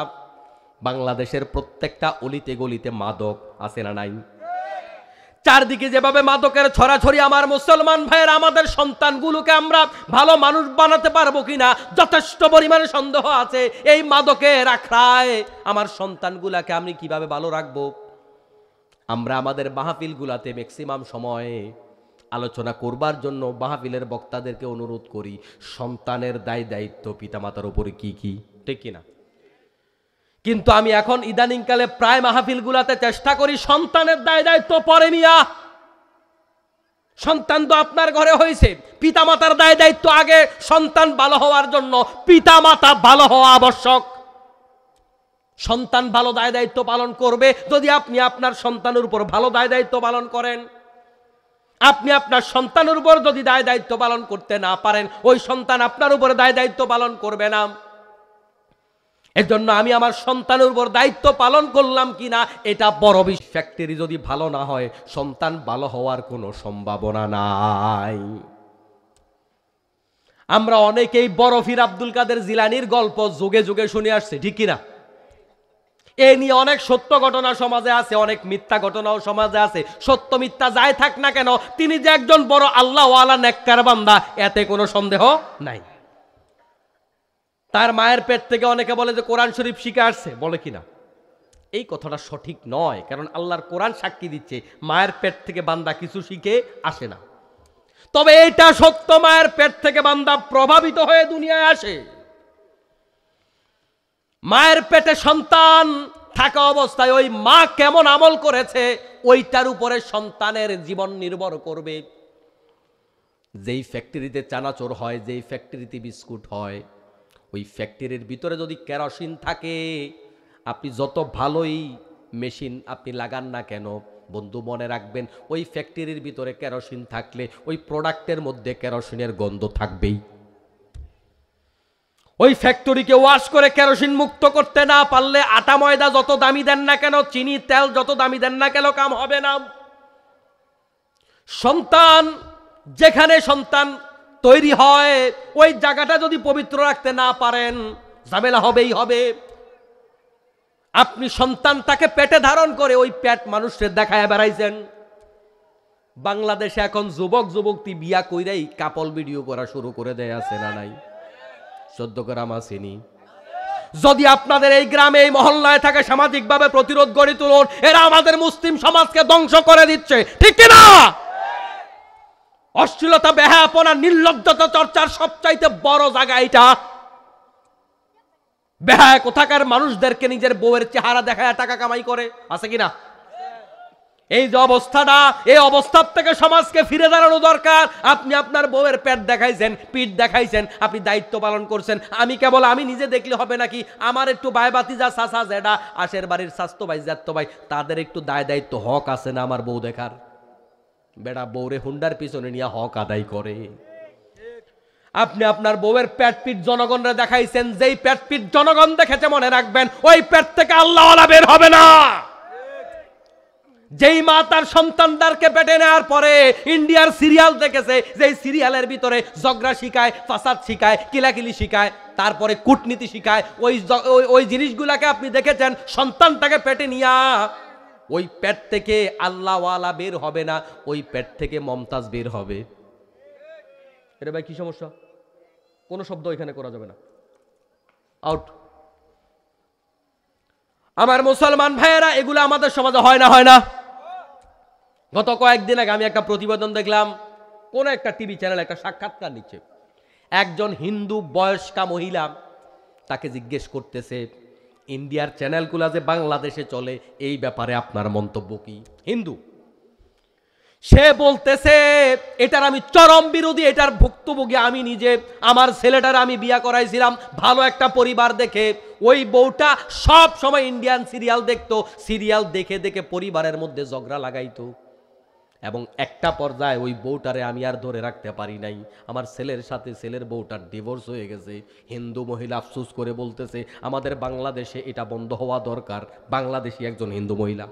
বাংলাদেশের প্রত্যেকটা অলিতে গলিতে মাদক আছে না নাই? চারদিকে যেভাবে মাদকের ছড়াছড়ি, আমার মুসলমান ভাইয়ের, আমাদের সন্তানগুলোকে আমরা ভালো মানুষ বানাতে পারবো কিনা যথেষ্ট পরিমাণে সন্দেহ আছে। এই মাদকের আখড়ায় আমার সন্তানগুলাকে আমি কিভাবে ভালো রাখবো? আমরা আমাদের মাহফিলগুলাতে ম্যাক্সিমাম সময়ে আলোচনা করবার জন্য মাহফিলের বক্তাদেরকে অনুরোধ করি, সন্তানের দায় দায়িত্ব পিতামাতার উপরে কি কি, ঠিক কিনা? কিন্তু আমি এখন ইদানিংকালে প্রায় মাহফিলগুলাতে চেষ্টা করি, সন্তানের দায় দায়িত্ব পরে মিয়া, সন্তান তো আপনার ঘরে হয়েছে, পিতামাতার দায় দায়িত্ব আগে। সন্তান ভালো হওয়ার জন্য পিতামাতা ভালো হওয়া আবশ্যক। সন্তান ভালো দায় দায়িত্ব পালন করবে যদি আপনি আপনার সন্তানের উপর ভালো দায় দায়িত্ব পালন করেন। আপনি আপনার সন্তানের উপর যদি দায় দায়িত্ব পালন করতে না পারেন, ওই সন্তান আপনার উপরে দায় দায়িত্ব পালন করবে না। এজন্য আমি আমার সন্তানের উপর দায়িত্ব পালন করলাম কিনা এটা বড় বিষয়। ফ্যাক্টরি যদি ভালো না হয়, সন্তান ভালো হওয়ার কোনো সম্ভাবনা নাই। আমরা অনেকেই বরফির আব্দুল কাদের জিলানির গল্প যুগে যুগে শুনে আসছে, ঠিক কিনা? এ নিয়ে অনেক সত্য ঘটনা সমাজে আছে, অনেক মিথ্যা ঘটনাও সমাজে আছে। সত্য মিথ্যা যাই থাক না কেন, তিনি যে একজন বড় আল্লাহওয়ালা নেককার বান্দা, এতে কোনো সন্দেহ নাই। তার মায়ের পেট থেকে অনেকে বলে যে কোরআন শরীফ শিখে আসছে, বলে কিনা? এই কথাটা সঠিক নয়, কারণ আল্লাহর কোরআন সাক্ষী দিচ্ছে মায়ের পেট থেকে বান্দা কিছু শিখে আসে না। তবে এটা সত্য, মায়ের পেট থেকে বান্দা প্রভাবিত হয়ে দুনিয়ায় আসে। মায়ের পেটে সন্তান থাকা অবস্থায় ওই মা কেমন আমল করেছে, ওইটার উপরে সন্তানের জীবন নির্ভর করবে। যেই ফ্যাক্টরিতে চানাচুর হয়, যেই ফ্যাক্টরিতে বিস্কুট হয়, ওই ফ্যাক্টরির ভিতরে যদি কেরোসিন থাকে, আপনি যত ভালোই মেশিন আপনি লাগান না কেন, বন্ধু মনে রাখবেন, ওই ফ্যাক্টরির ভিতরে কেরোসিন থাকলে ওই প্রোডাক্টের মধ্যে কেরোসিনের গন্ধ থাকবেই। ওই ফ্যাক্টরিকে ওয়াশ করে কেরোসিন মুক্ত করতে না পারলে আটা ময়দা যত দামি দেন না কেন, চিনি তেল যত দামি দেন না কেন, কাম হবে না। সন্তান, যেখানে সন্তান তৈরি হয়, ওই জায়গাটা যদি পবিত্র রাখতে না পারেন, ঝামেলা হবেই হবে। আপনি সন্তানটাকে পেটে ধারণ করে ওই পেট মানুষের দেখায় বেড়াইছেন। বাংলাদেশে এখন যুবক যুবতী বিয়া কইরাই কাপল ভিডিও করা শুরু করে দেয়, আছে না নাই? 14 গ্রাম আসেনি। যদি আপনাদের এই গ্রামে, এই মহল্লায় থাকে, সামাজিকভাবে প্রতিরোধ গড়ে তুলুন। এরা আমাদের মুসলিম সমাজকে ধ্বংস করে দিচ্ছে, ঠিক কিনা? অশ্লীলতা, বেহায়াপনা, নির্লজ্জতা চর্চার সবচাইতে বড় জায়গা এটা। বেহায়া কোথাকার মানুষদেরকে নিজের বউয়ের চেহারা দেখায় টাকা কামাই করে, আছে কিনা? এই যে অবস্থাটা, এই অবস্থার থেকে সমাজকে ফিরে দাঁড়ানো দরকার। আপনি আপনার বউয়ের পেট দেখাইছেন, পিঠ দেখাইছেন, আপনি দায়িত্ব পালন করছেন। আমি নিজে দেখলে হবে নাকি? আমার একটু ভাই ভাতিজা, চাচা, জেঠা, আশের বাড়ির স্বাস্থ্য ভাই, জ্যাঠতো ভাই, তাদের একটু দায়িত্ব হক আছে না আমার বউ দেখার? বেটা বউরে হুন্ডার পিছনে নিয়ে হক আদায় করে। আপনি আপনার বউয়ের পেট পিঠ জনগণরে দেখাইছেন, যেই পেট পিঠ জনগণ দেখেছে মনে রাখবেন ওই পেট থেকে আল্লাহওয়ালা বের হবে না। যেই মা তার সন্তানদেরকে পেটে নেওয়ার পরে ইন্ডিয়ার সিরিয়াল দেখেছে, যেই সিরিয়ালের ভিতরে ঝগড়া শিখায়, ফাসাদ শিখায়, কিলাকিলি শিখায়, তারপরে কূটনীতি শিখায়, ওই জিনিসগুলাকে আপনি দেখেছেন, সন্তানটাকে পেটে নিয়া ওই পেট থেকে আল্লাহওয়ালা বের হবে না, ওই পেট থেকে মমতাজ বের হবে। এটা ভাই কি সমস্যা? কোনো শব্দ এখানে করা যাবে না, আউট। আমার মুসলমান ভাইয়েরা, এগুলো আমাদের সমাজে হয় না, হয় না? গত কয়েকদিন আগে আমি একটা প্রতিবেদন দেখলাম, কোন একটা টিভি চ্যানেল একটা সাক্ষাৎকার নিচ্ছে। একজন হিন্দু বয়স্কা মহিলা তাকে জিজ্ঞেস করতেছে, ইন্ডিয়ার চ্যানেলগুলো যে বাংলাদেশে চলে এই ব্যাপারে আপনার মন্তব্য কি? হিন্দু, সে বলতেছে এটার আমি চরম বিরোধী, এটার ভুক্তভোগী আমি নিজে। আমার ছেলেটার আমি বিয়া করাইছিলাম ভালো একটা পরিবার দেখে। ওই বউটা সব সময় ইন্ডিয়ান সিরিয়াল দেখতো, সিরিয়াল দেখে দেখে পরিবারের মধ্যে ঝগড়া লাগাইতো, এবং একটা পর্যায়ে ওই বউটারে আমি আর ধরে রাখতে পারি নাই। আমার ছেলের সাথে ছেলের বউটার ডিভোর্স হয়ে গেছে। হিন্দু মহিলা আফসোস করে বলতেছে আমাদের বাংলাদেশে এটা বন্ধ হওয়া দরকার। বাংলাদেশি একজন হিন্দু মহিলা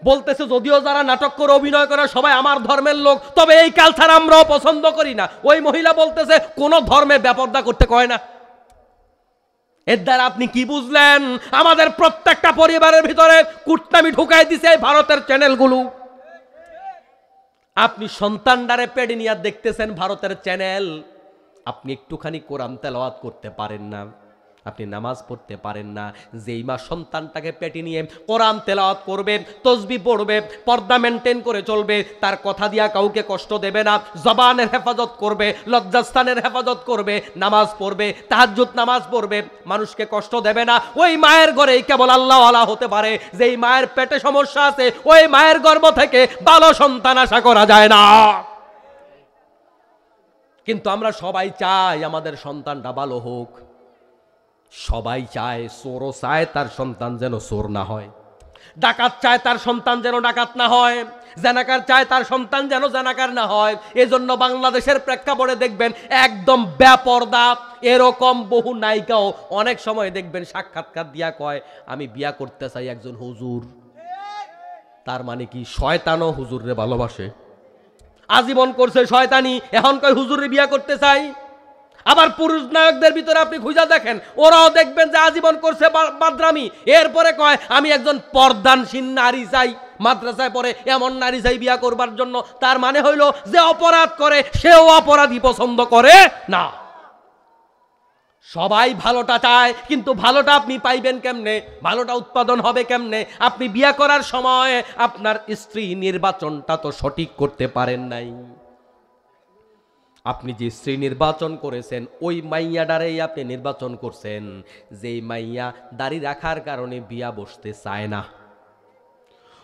বলতেছে, যদিও যারা নাটক করে অভিনয় করে সবাই আমার ধর্মের লোক, তবে এই কালচার আমরাও পছন্দ করি না। ওই মহিলা বলতেছে কোন ধর্মে বেপরদা করতে কয় না। এর দ্বারা আপনি কি বুঝলেন? আমাদের প্রত্যেকটা পরিবারের ভিতরে কুটনামি ঢুকাই দিছে ভারতের চ্যানেলগুলো। আপনি সন্তানদারে পেড়ে নিয়ে দেখতেছেন ভারতের চ্যানেল, আপনি একটুখানি কোরআন তেলাওয়াত করতে পারেন না, আপনি নামাজ পড়তে পারেন না। যেই মা সন্তানটাকে পেটে নিয়ে কোরআন তেলাওয়াত করবে, তসবিহ পড়বে, পর্দা মেনটেন করে চলবে, তার কথা দিয়া কাউকে কষ্ট দেবে না, জবানের হেফাজত করবে, লজ্জাস্থানের হেফাজত করবে, নামাজ পড়বে, তাহাজ্জুদ নামাজ পড়বে, মানুষকে কষ্ট দেবে না, ওই মায়ের ঘরেই কেবল আল্লাহওয়ালা হতে পারে। যেই মায়ের পেটে সমস্যা আছে ওই মায়ের গর্ভ থেকে ভালো সন্তান আশা করা যায় না। কিন্তু আমরা সবাই চাই আমাদের সন্তানটা ভালো হোক। সবাই চায়, চোরও চায় তার সন্তান যেন চোর না হয়, ডাকাত চায় তার সন্তান যেন ডাকাত না হয়, জানাকার চায় তার সন্তান যেন জানাকার না হয়। এজন্য বাংলাদেশের প্রেক্ষাপটে দেখবেন একদম বেপরদা এরকম বহু নায়িকাও অনেক সময় দেখবেন সাক্ষাৎকার দিয়া কয় আমি বিয়া করতে চাই একজন হুজুর। তার মানে কি? শয়তানও হুজুররে ভালোবাসে, আজীবন করছে শয়তানি, এখন কয় হুজুরে বিয়া করতে চাই। আবার পুরুষ নায়কদের ভিতরে আপনি খুঁজা দেখেন, ওরাও দেখবেন যে আজীবন করছে বাদরামি, এরপরে কয় আমি একজন পর্দানশীল নারী চাই, মাদ্রাসায় পড়ে এমন নারী চাই বিয়া করবার জন্য। তার মানে হইল যে অপরাধ করে সেও অপরাধী পছন্দ করে না। সবাই ভালোটা চায়, কিন্তু ভালোটা আপনি পাইবেন কেমনে? ভালোটা উৎপাদন হবে কেমনে? আপনি বিয়া করার সময় আপনার স্ত্রী নির্বাচনটা তো সঠিক করতে পারেন নাই। আপনি যে স্ত্রী নির্বাচন করেছেন ওই মাইয়াডারেই আপনি নির্বাচন করছেন, যেই মাইয়া দাড়ি রাখার কারণে বিয়া বসতে চায় না।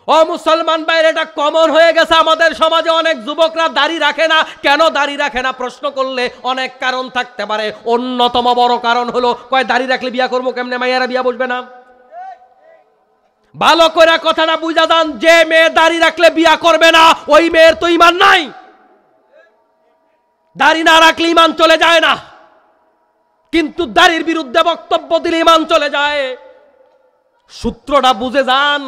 ও মুসলমান ভাইরা, এটা কমন হয়ে গেছে আমাদের সমাজে। অনেক যুবকরা দাড়ি রাখে না। কেন দাড়ি রাখে না প্রশ্ন করলে অনেক কারণ থাকতে পারে। অন্যতম বড় কারণ হলো কয় দাড়ি রাখলে বিয়া করবো কেমনে, মাইয়ারা বিয়া বসবে না। ভালো করে কথাটা বুঝা যান, যে মেয়ে দাড়ি রাখলে বিয়া করবে না ওই মেয়ের তো ঈমান নাই। দাড়ি না রাখলে ঈমান চলে যায় না, কিন্তু দাড়ির বিরুদ্ধে বক্তব্য দিলে ঈমান চলে যায়। সূত্রটা বুঝে যান।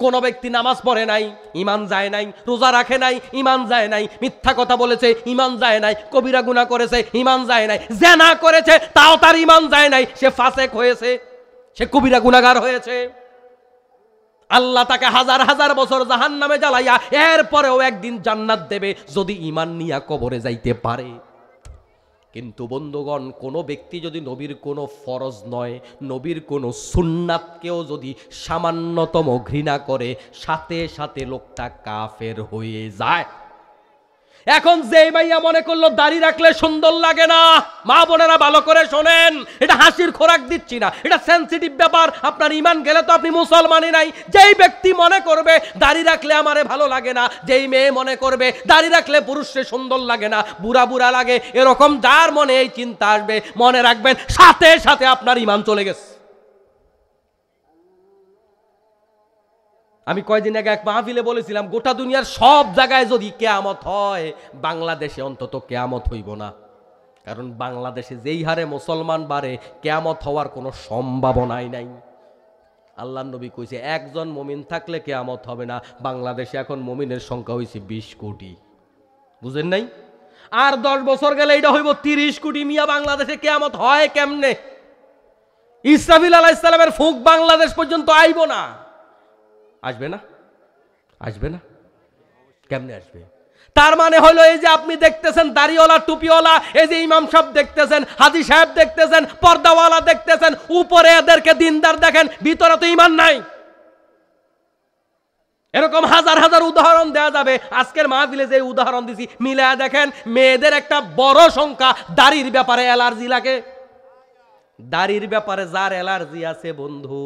কোন ব্যক্তি নামাজ পড়ে নাই, ঈমান যায় নাই, রোজা রাখে নাই, ঈমান যায় নাই, মিথ্যা কথা বলেছে, ঈমান যায় নাই, কবিরা গুনাহ করেছে, ঈমান যায় নাই, জিনা করেছে তাও তার ঈমান যায় নাই, সে ফাসেক হয়েছে, সে কবিরা গুনাহগার হয়েছে। আল্লাহ তাকে হাজার হাজার বছর জাহান্নামে জ্বালাইয়া এরপরেও একদিন জান্নাত দেবে যদি ঈমান নিয়া কবরে যাইতে পারে। কিন্তু বন্ধুগণ, কোনো ব্যক্তি যদি নবীর কোনো ফরজ নয়, নবীর কোনো সুন্নাতকেও যদি সামান্যতম ঘৃণা করে, সাথে সাথে লোকটা কাফের হয়ে যায়। এখন যেই মাইয়া মনে করলো দাড়ি রাখলে সুন্দর লাগে না, মা বোনেরা ভালো করে শোনেন, এটা হাসির খোরাক দিচ্ছি না, এটা সেনসিটিভ ব্যাপার। আপনার ইমান গেলে তো আপনি মুসলমানই নাই। যেই ব্যক্তি মনে করবে দাড়ি রাখলে আমারে ভালো লাগে না, যেই মেয়ে মনে করবে দাড়ি রাখলে পুরুষে সুন্দর লাগে না, বুড়া বুড়া লাগে, এরকম যার মনে এই চিন্তা আসবে, মনে রাখবেন সাথে সাথে আপনার ইমান চলে গেছে। আমি কয়দিন আগে এক মাহফিলে বলেছিলাম, গোটা দুনিয়ার সব জায়গায় যদি কেয়ামত হয়, বাংলাদেশে অন্তত কেয়ামত হইব না। কারণ বাংলাদেশে যেই হারে মুসলমান বাড়ে, কেয়ামত হওয়ার কোনো সম্ভাবনাই নাই। আল্লাহ নবী কইছে একজন মুমিন থাকলে কেয়ামত হবে না। বাংলাদেশে এখন মুমিনের সংখ্যা হয়েছে 20 কোটি, বুঝেন নাই? আর 10 বছর গেলে এটা হইব 30 কোটি। মিয়া বাংলাদেশে কেয়ামত হয় কেমনে? ইসরাফিল আলাইহিস সালামের ফুঁক বাংলাদেশ পর্যন্ত আইব না। আসবে না? আসবে না? কেমনে আসবে? তার মানে হলো এই যে আপনি দেখতেছেন দাড়িওয়ালা টুপিওয়ালা, এই যে ইমাম সাহেব দেখতেছেন, হাজী সাহেব দেখতেছেন, পর্দাওয়ালা দেখতেছেন, উপরে এদেরকে দিনদার দেখেন, ভিতরে তো ইমান নাই। এরকম হাজার হাজার উদাহরণ দেওয়া যাবে। আজকের মাহফিলে যে উদাহরণ দিছি মিলায়া দেখেন, মেয়েদের একটা বড় সংখ্যা দাড়ির ব্যাপারে অ্যালার্জি লাগে। দাড়ির ব্যাপারে যার অ্যালার্জি আছে বন্ধু,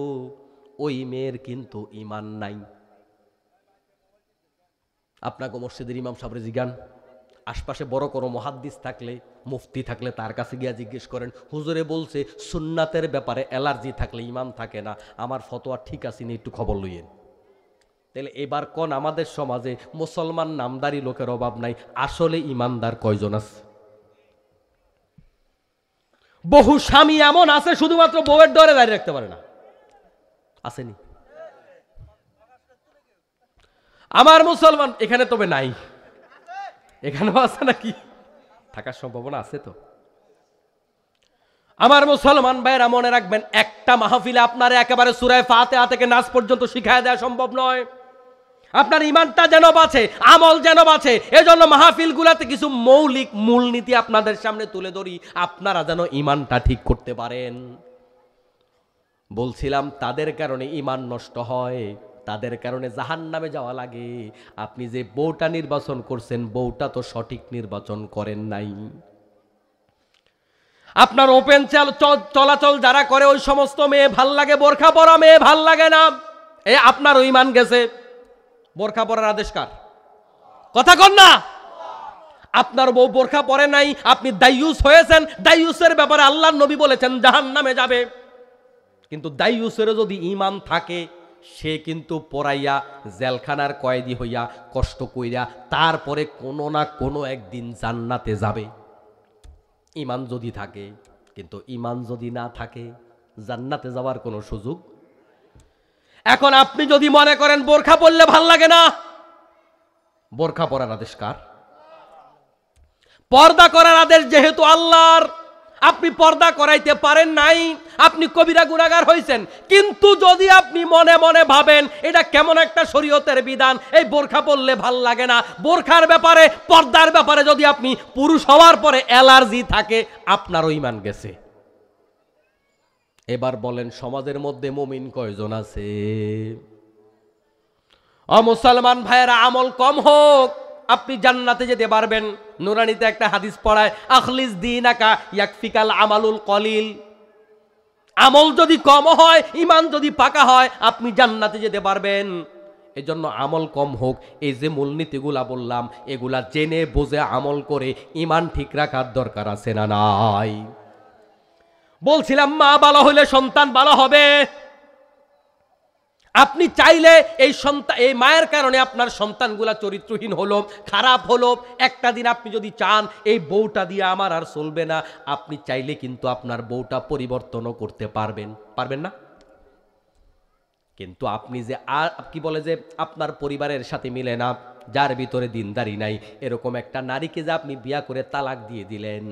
ওই মেয়ের কিন্তু ইমান নাই। আপনাকে মসজিদের ইমাম সাহেবের জিজ্ঞান, আশপাশে বড় কোনো মুহাদ্দিস থাকলে, মুফতি থাকলে তার কাছে গিয়া জিজ্ঞেস করেন, হুজুরে বলছে সুন্নাতের ব্যাপারে অ্যালার্জি থাকলে ইমান থাকে না, আমার ফতোয়া ঠিক আছে নি, একটু খবর লইয়েন। তাহলে এবার কোন আমাদের সমাজে মুসলমান নামদারি লোকের অভাব নাই, আসলে ইমানদার কয়জন আছে? বহু স্বামী এমন আছে শুধুমাত্র বউয়ের ডরে দাঁড়িয়ে রাখতে পারে না, আসেনি? আমার মুসলমান এখানে তবে নাই, এখানেও আছে নাকি? থাকার সম্ভাবনা আছে তো। আমার মুসলমান ভাইরা মনে রাখবেন, একটা মাহফিলে আপনার একেবারে সূরা ফাতিহা থেকে নাস পর্যন্ত শিখায় দেওয়া সম্ভব নয়। আপনার ইমানটা যেন বাঁচে, আমল যেন বাঁচে, এজন্য মাহফিলগুলোতে কিছু মৌলিক মূলনীতি আপনাদের সামনে তুলে ধরি, আপনারা যেন ইমানটা ঠিক করতে পারেন। বলছিলাম তাদের কারণে ইমান নষ্ট হয়, তাদের কারণে জাহান্নামে যাওয়া লাগে। আপনি যে বউটা নির্বাচন করছেন, বউটা তো সঠিক নির্বাচন করেন নাই। আপনার ওপেন চলাচল যারা করে, ওই সমস্ত মেয়ে ভাল লাগে, বোরখা পরা মেয়ে ভাল লাগে না। এই আপনার ইমান গেছে। বোরখা পরার আদেশ কার? কথা কন না। আপনার বউ বোরখা পরে নাই, আপনি দাইয়ুস হয়েছেন। দাইয়ুসের ব্যাপারে আল্লাহর নবী বলেছেন জাহান্নামে যাবে। কিন্তু দাইয়ুসের যদি ইমান থাকে, সে কিন্তু পড়াইয়া জেলখানার কয়েদি হইয়া কষ্ট কইরা তারপরে কোনো না কোনো একদিন জান্নাতে যাবে, ইমান যদি থাকে। কিন্তু ইমান যদি না থাকে, জান্নাতে যাওয়ার কোনো সুযোগ। এখন আপনি যদি মনে করেন বোরখা পরলে ভাল লাগে না, বোরখা পরার আদেশ কার? পর্দা করার আদেশ যেহেতু আল্লাহর, আপনি পর্দা করাইতে পারেন নাই, আপনি কবিরা গুনাহগার হইছেন। কিন্তু যদি আপনি মনে মনে ভাবেন এটা কেমন একটা শরীয়তের বিধান, এই বোরখা পরলে ভাল লাগে না, বোরখার ব্যাপারে, পর্দার ব্যাপারে যদি আপনি পুরুষ হওয়ার পরে অ্যালার্জি থাকে, আপনারও ঈমান গেছে। এবার বলেন সমাজের মধ্যে মুমিন কয়জন আছে? মুসলমান ভাইয়েরা, আমল কম হোক, আপনি জান্নাতে যেতে পারবেন। নুরানিতে একটা হাদিস পড়ায়, আখলিস দীনাকা ইয়াকফিকাল আমালুল কলিল। আমল যদি কম হয়, ঈমান যদি পাকা হয়, আপনি জান্নাতে যেতে পারবেন। এজন্য আমল কম হোক, এই যে মূলনীতিগুলা বললাম, এগুলা জেনে বুঝে আমল করে ঈমান ঠিক রাখার দরকার আছে না নাই? বলছিলাম মা ভালো হইলে সন্তান ভালো হবে। আপনি চাইলে এই সন্তান, এই মায়ের কারণে আপনার সন্তানগুলা চরিত্রহীন হলো, খারাপ হলো, একটা দিন আপনি যদি চান এই বউটা দিয়ে আমার আর চলবে না, আপনি চাইলে কিন্তু আপনার বউটা পরিবর্তনও করতে পারবেন, পারবেন না? কিন্তু আপনি যে আর কি বলে যে আপনার পরিবারের সাথে মিলে না, যার ভিতরে দিনদারি নাই, এরকম একটা নারীকে যে আপনি বিয়া করে তালাক দিয়ে দিলেন,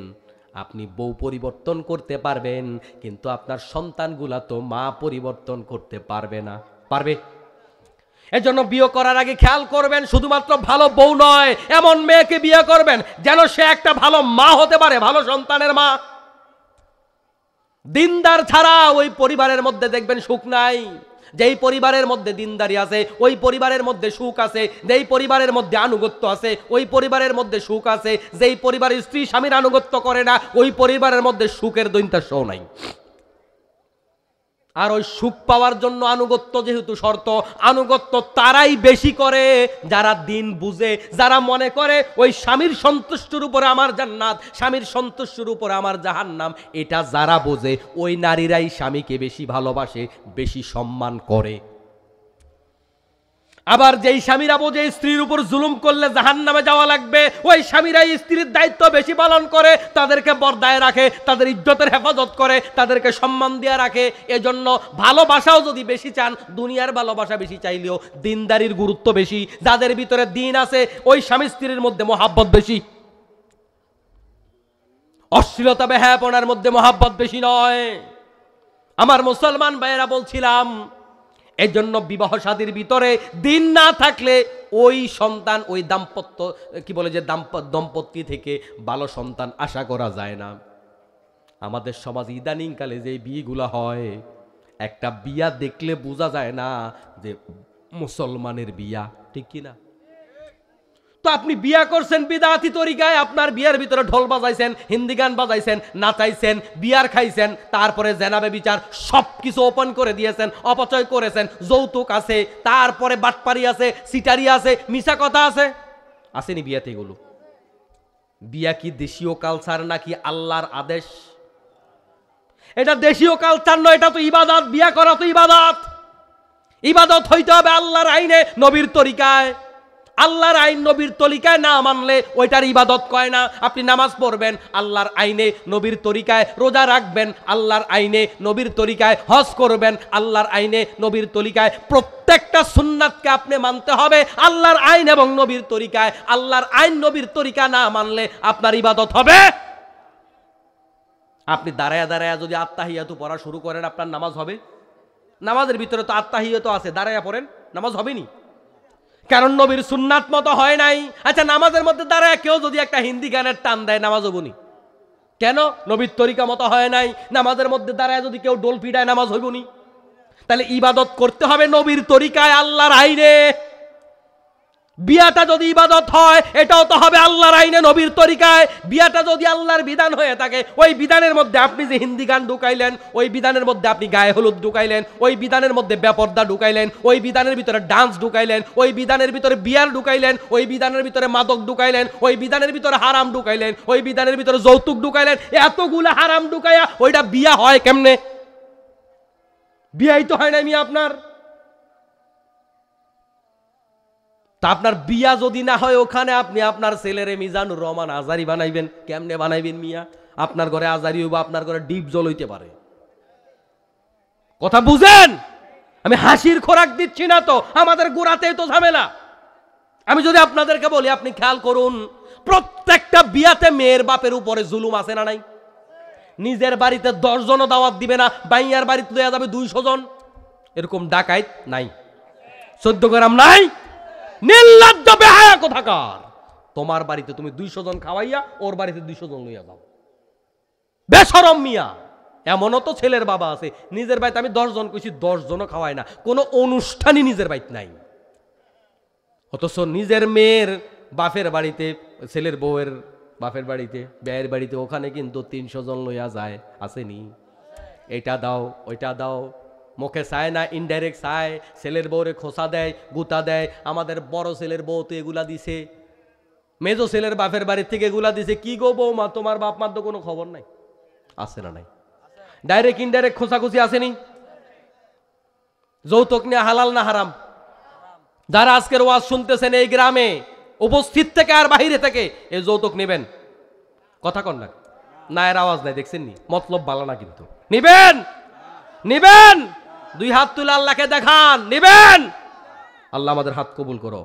আপনি বউ পরিবর্তন করতে পারবেন, কিন্তু আপনার সন্তানগুলা তো মা পরিবর্তন করতে পারবে না। পারবে? এজন্য বিয়ে করার আগে খেয়াল করবেন, শুধুমাত্র ভালো বউ নয়, এমন মেয়েকে বিয়ে করবেন যেন সে একটা ভালো মা হতে পারে, ভালো সন্তানের মা। দিনদার ছাড়া ওই পরিবারের মধ্যে দেখবেন সুখ নাই। যেই পরিবারের মধ্যে দিনদারি আছে ওই পরিবারের মধ্যে সুখ আছে, যেই পরিবারের মধ্যে আনুগত্য আছে ওই পরিবারের মধ্যে সুখ আছে, যেই পরিবারের স্ত্রী স্বামীর আনুগত্য করে না ওই পরিবারের মধ্যে সুখের দৈন্তাসও নাই। আর ওই সুখ পাওয়ার জন্য আনুগত্য যেহেতু শর্ত, আনুগত্য তারাই বেশি করে যারা দিন বুঝে, যারা মনে করে ওই স্বামীর সন্তুষ্টির উপরে আমার জান্নাত, স্বামীর সন্তুষ্টির উপরে আমার জাহান্নাম, এটা যারা বোঝে ওই নারীরাই স্বামীকে বেশি ভালোবাসে, বেশি সম্মান করে। আবার যেই স্বামীরা বোঝে স্ত্রীর উপর জুলুম করলে জাহান্নামে যাওয়া লাগবে, ওই স্বামীরাই স্ত্রীর দায়িত্ব বেশি পালন করে, তাদেরকে বর্দায় রাখে, তাদের ইজ্জতের হেফাজত করে, তাদেরকে সম্মান দিয়ে রাখে। এজন্য ভালোবাসাও যদি বেশি চান, দুনিয়ার ভালোবাসা বেশি চাইলেও দিনদারির গুরুত্ব বেশি। যাদের ভিতরে দিন আছে ওই স্বামী স্ত্রীর মধ্যে মহাব্বত বেশি। অশ্লীলতা বেহায়াপনার মধ্যে মহাব্বত বেশি নয়। আমার মুসলমান ভাইয়েরা, বলছিলাম এজন্য বিবাহ শাদীর ভিতরে দিন না থাকলে ওই সন্তান, ওই দাম্পত্য কি বলে যে দম্পতি থেকে ভালো সন্তান আশা করা যায় না। আমাদের সমাজ ইদানিংকালে যে বিয়েগুলা হয়, একটা বিয়া দেখলে বোঝা যায় না যে মুসলমানের বিয়া, ঠিক কিনা? তো আপনি বিয়া করছেন বিদাতি তরিকায়, আপনার বিয়ার ভিতরে ঢোল বাজাইছেন, হিন্দি গান বাজাইছেন, নাচাইছেন, বিয়ার খাইছেন, তারপরে জেনাবে বিচার সবকিছু ওপেন করে দিয়েছেন, অপচয় করেছেন, যৌতুক আছে, তারপরে বাটপারি আছে, সিটারি আছে, মিছা কথা আছে, আসেনি বিয়াতে এগুলো? বিয়া কি দেশীয় কালচার নাকি আল্লাহর আদেশ? এটা দেশীয় কালচার নয়, এটা তো ইবাদত। বিয়া করা তো ইবাদত। ইবাদত হইতে হবে আল্লাহর আইনে, নবীর তরিকায়। আল্লাহর আইন নবীর তরিকায় না মানলে ওইটার ইবাদত কয় না। আপনি নামাজ পড়বেন আল্লাহর আইনে নবীর তরিকায়, রোজা রাখবেন আল্লাহর আইনে নবীর তরিকায়, হজ করবেন আল্লাহর আইনে নবীর তরিকায়। প্রত্যেকটা সুন্নাতকে আপনি মানতে হবে আল্লাহর আইন এবং নবীর তরিকায়। আল্লাহর আইন নবীর তরিকা না মানলে আপনার ইবাদত হবে। আপনি দাঁড়ায়া দাঁড়ায়া যদি আত্তাহিয়াতু পড়া শুরু করেন, আপনার নামাজ হবে? নামাজের ভিতরে তো আত্তাহিয়াতু আছে, দাঁড়ায়া পড়েন, নামাজ হবেনি, কারণ নবীর সুন্নাত মতো হয় নাই। আচ্ছা, নামাজের মধ্যে দাঁড়ায় কেউ যদি একটা হিন্দি গানের টান দেয়, নামাজ হবনি কেন? নবীর তরিকা মতো হয় নাই। নামাজের মধ্যে দাঁড়ায় যদি কেউ ডোল পিটায়, নামাজ হইবনি? তাহলে ইবাদত করতে হবে নবীর তরিকায়, আল্লাহর আইনে। বিয়াটা যদি ইবাদত হয়, এটাও তো হবে আল্লাহর আইনে নবীর তরিকায়। বিয়াটা যদি আল্লাহর বিধান হয়ে থাকে, ওই বিধানের মধ্যে আপনি যে হিন্দি গান ঢুকাইলেন, ওই বিধানের মধ্যে আপনি গায়ে হলুদ ঢুকাইলেন, ওই বিধানের মধ্যে বেপর্দা ঢুকাইলেন, ওই বিধানের ভিতরে ডান্স ঢুকাইলেন, ওই বিধানের ভিতরে বিয়ার ঢুকাইলেন, ওই বিধানের ভিতরে মাদক ঢুকাইলেন, ওই বিধানের ভিতরে হারাম ঢুকাইলেন, ওই বিধানের ভিতরে যৌতুক ঢুকাইলেন, এতগুলা হারাম ঢুকাইয়া ওইটা বিয়া হয় কেমনে? বিয়াই তো হয় না মিয়া আপনার। তা আপনার বিয়া যদি না হয়, ওখানে আপনি আপনার ছেলেরে মিজানুর রহমান আজারি বানাইবেন, কেমনে বানাইবেন মিয়া? আপনার ঘরে আজারি হইব, আপনার ঘরে ডিপ জল হইতে পারে। কথা বুঝেন? আমি হাসির খোরাক দিচ্ছি না তো, আমাদের গোড়াতেই তো ঝামেলা। আমি যদি আপনাদেরকে বলি, আপনি খেয়াল করুন, প্রত্যেকটা বিয়াতে মেয়ের বাপের উপরে জুলুম আছে না নাই? নিজের বাড়িতে 10 জনও দাওয়াত দিবে না, বাইয়ার বাড়িতে দেওয়া যাবে 200 জন। এরকম ডাকাইত নাই? 14 গ্রাম নাই? নির্লজ্জ বেহায়া কোথাকার! তোমার বাড়িতে তুমি 200 জন খাওয়াইয়া ওর বাড়িতে 200 জন লইয়া যাও, বেশরম মিয়া। এমনও তো ছেলের বাবা আছে, নিজের বাড়িতে আমি 10 জন কইছি, 10 জনও খাওয়ায় না, কোনো অনুষ্ঠানই নিজের বাড়িতে নাই। অথচ নিজের মেয়ের বাপের বাড়িতে, ছেলের বউয়ের বাপের বাড়িতে, ব্যয়ের বাড়িতে, ওখানে কিন্তু 300 জন লইয়া যায়, আসেনি? এটা দাও, ওইটা দাও, মুখে চায় না, ইনডাইরেক্ট চায়। ছেলের বউরে খোসা দেয়, গুতা দেয়। আমাদের বড় ছেলের বউ তো এগুলা দিছে, মেজো ছেলের বাপের বাড়ির থেকে এগুলা দিছে। কি গো বৌমা, তোমার বাপ মার তো কোনো খবর নাই? আছে না নাই? ডাইরেক্ট ইনডাইরেক্ট খোসাখুচি আসেনি? যৌতুক নিয়ে হালাল না হারাম? যারা আজকের ওয়াজ শুনতেছেন এই গ্রামে উপস্থিত থেকে আর বাহিরে থেকে, এই যৌতুক নেবেন? কথা কন না, না এর আওয়াজ নাই, দেখছেন নি? মতলব ভালো না, কিন্তু নিবেন, নিবেন। 2 হাত তুলে আল্লাহকে দেখান, নিবেন। আল্লাহ আমাদের হাত কবুল করো।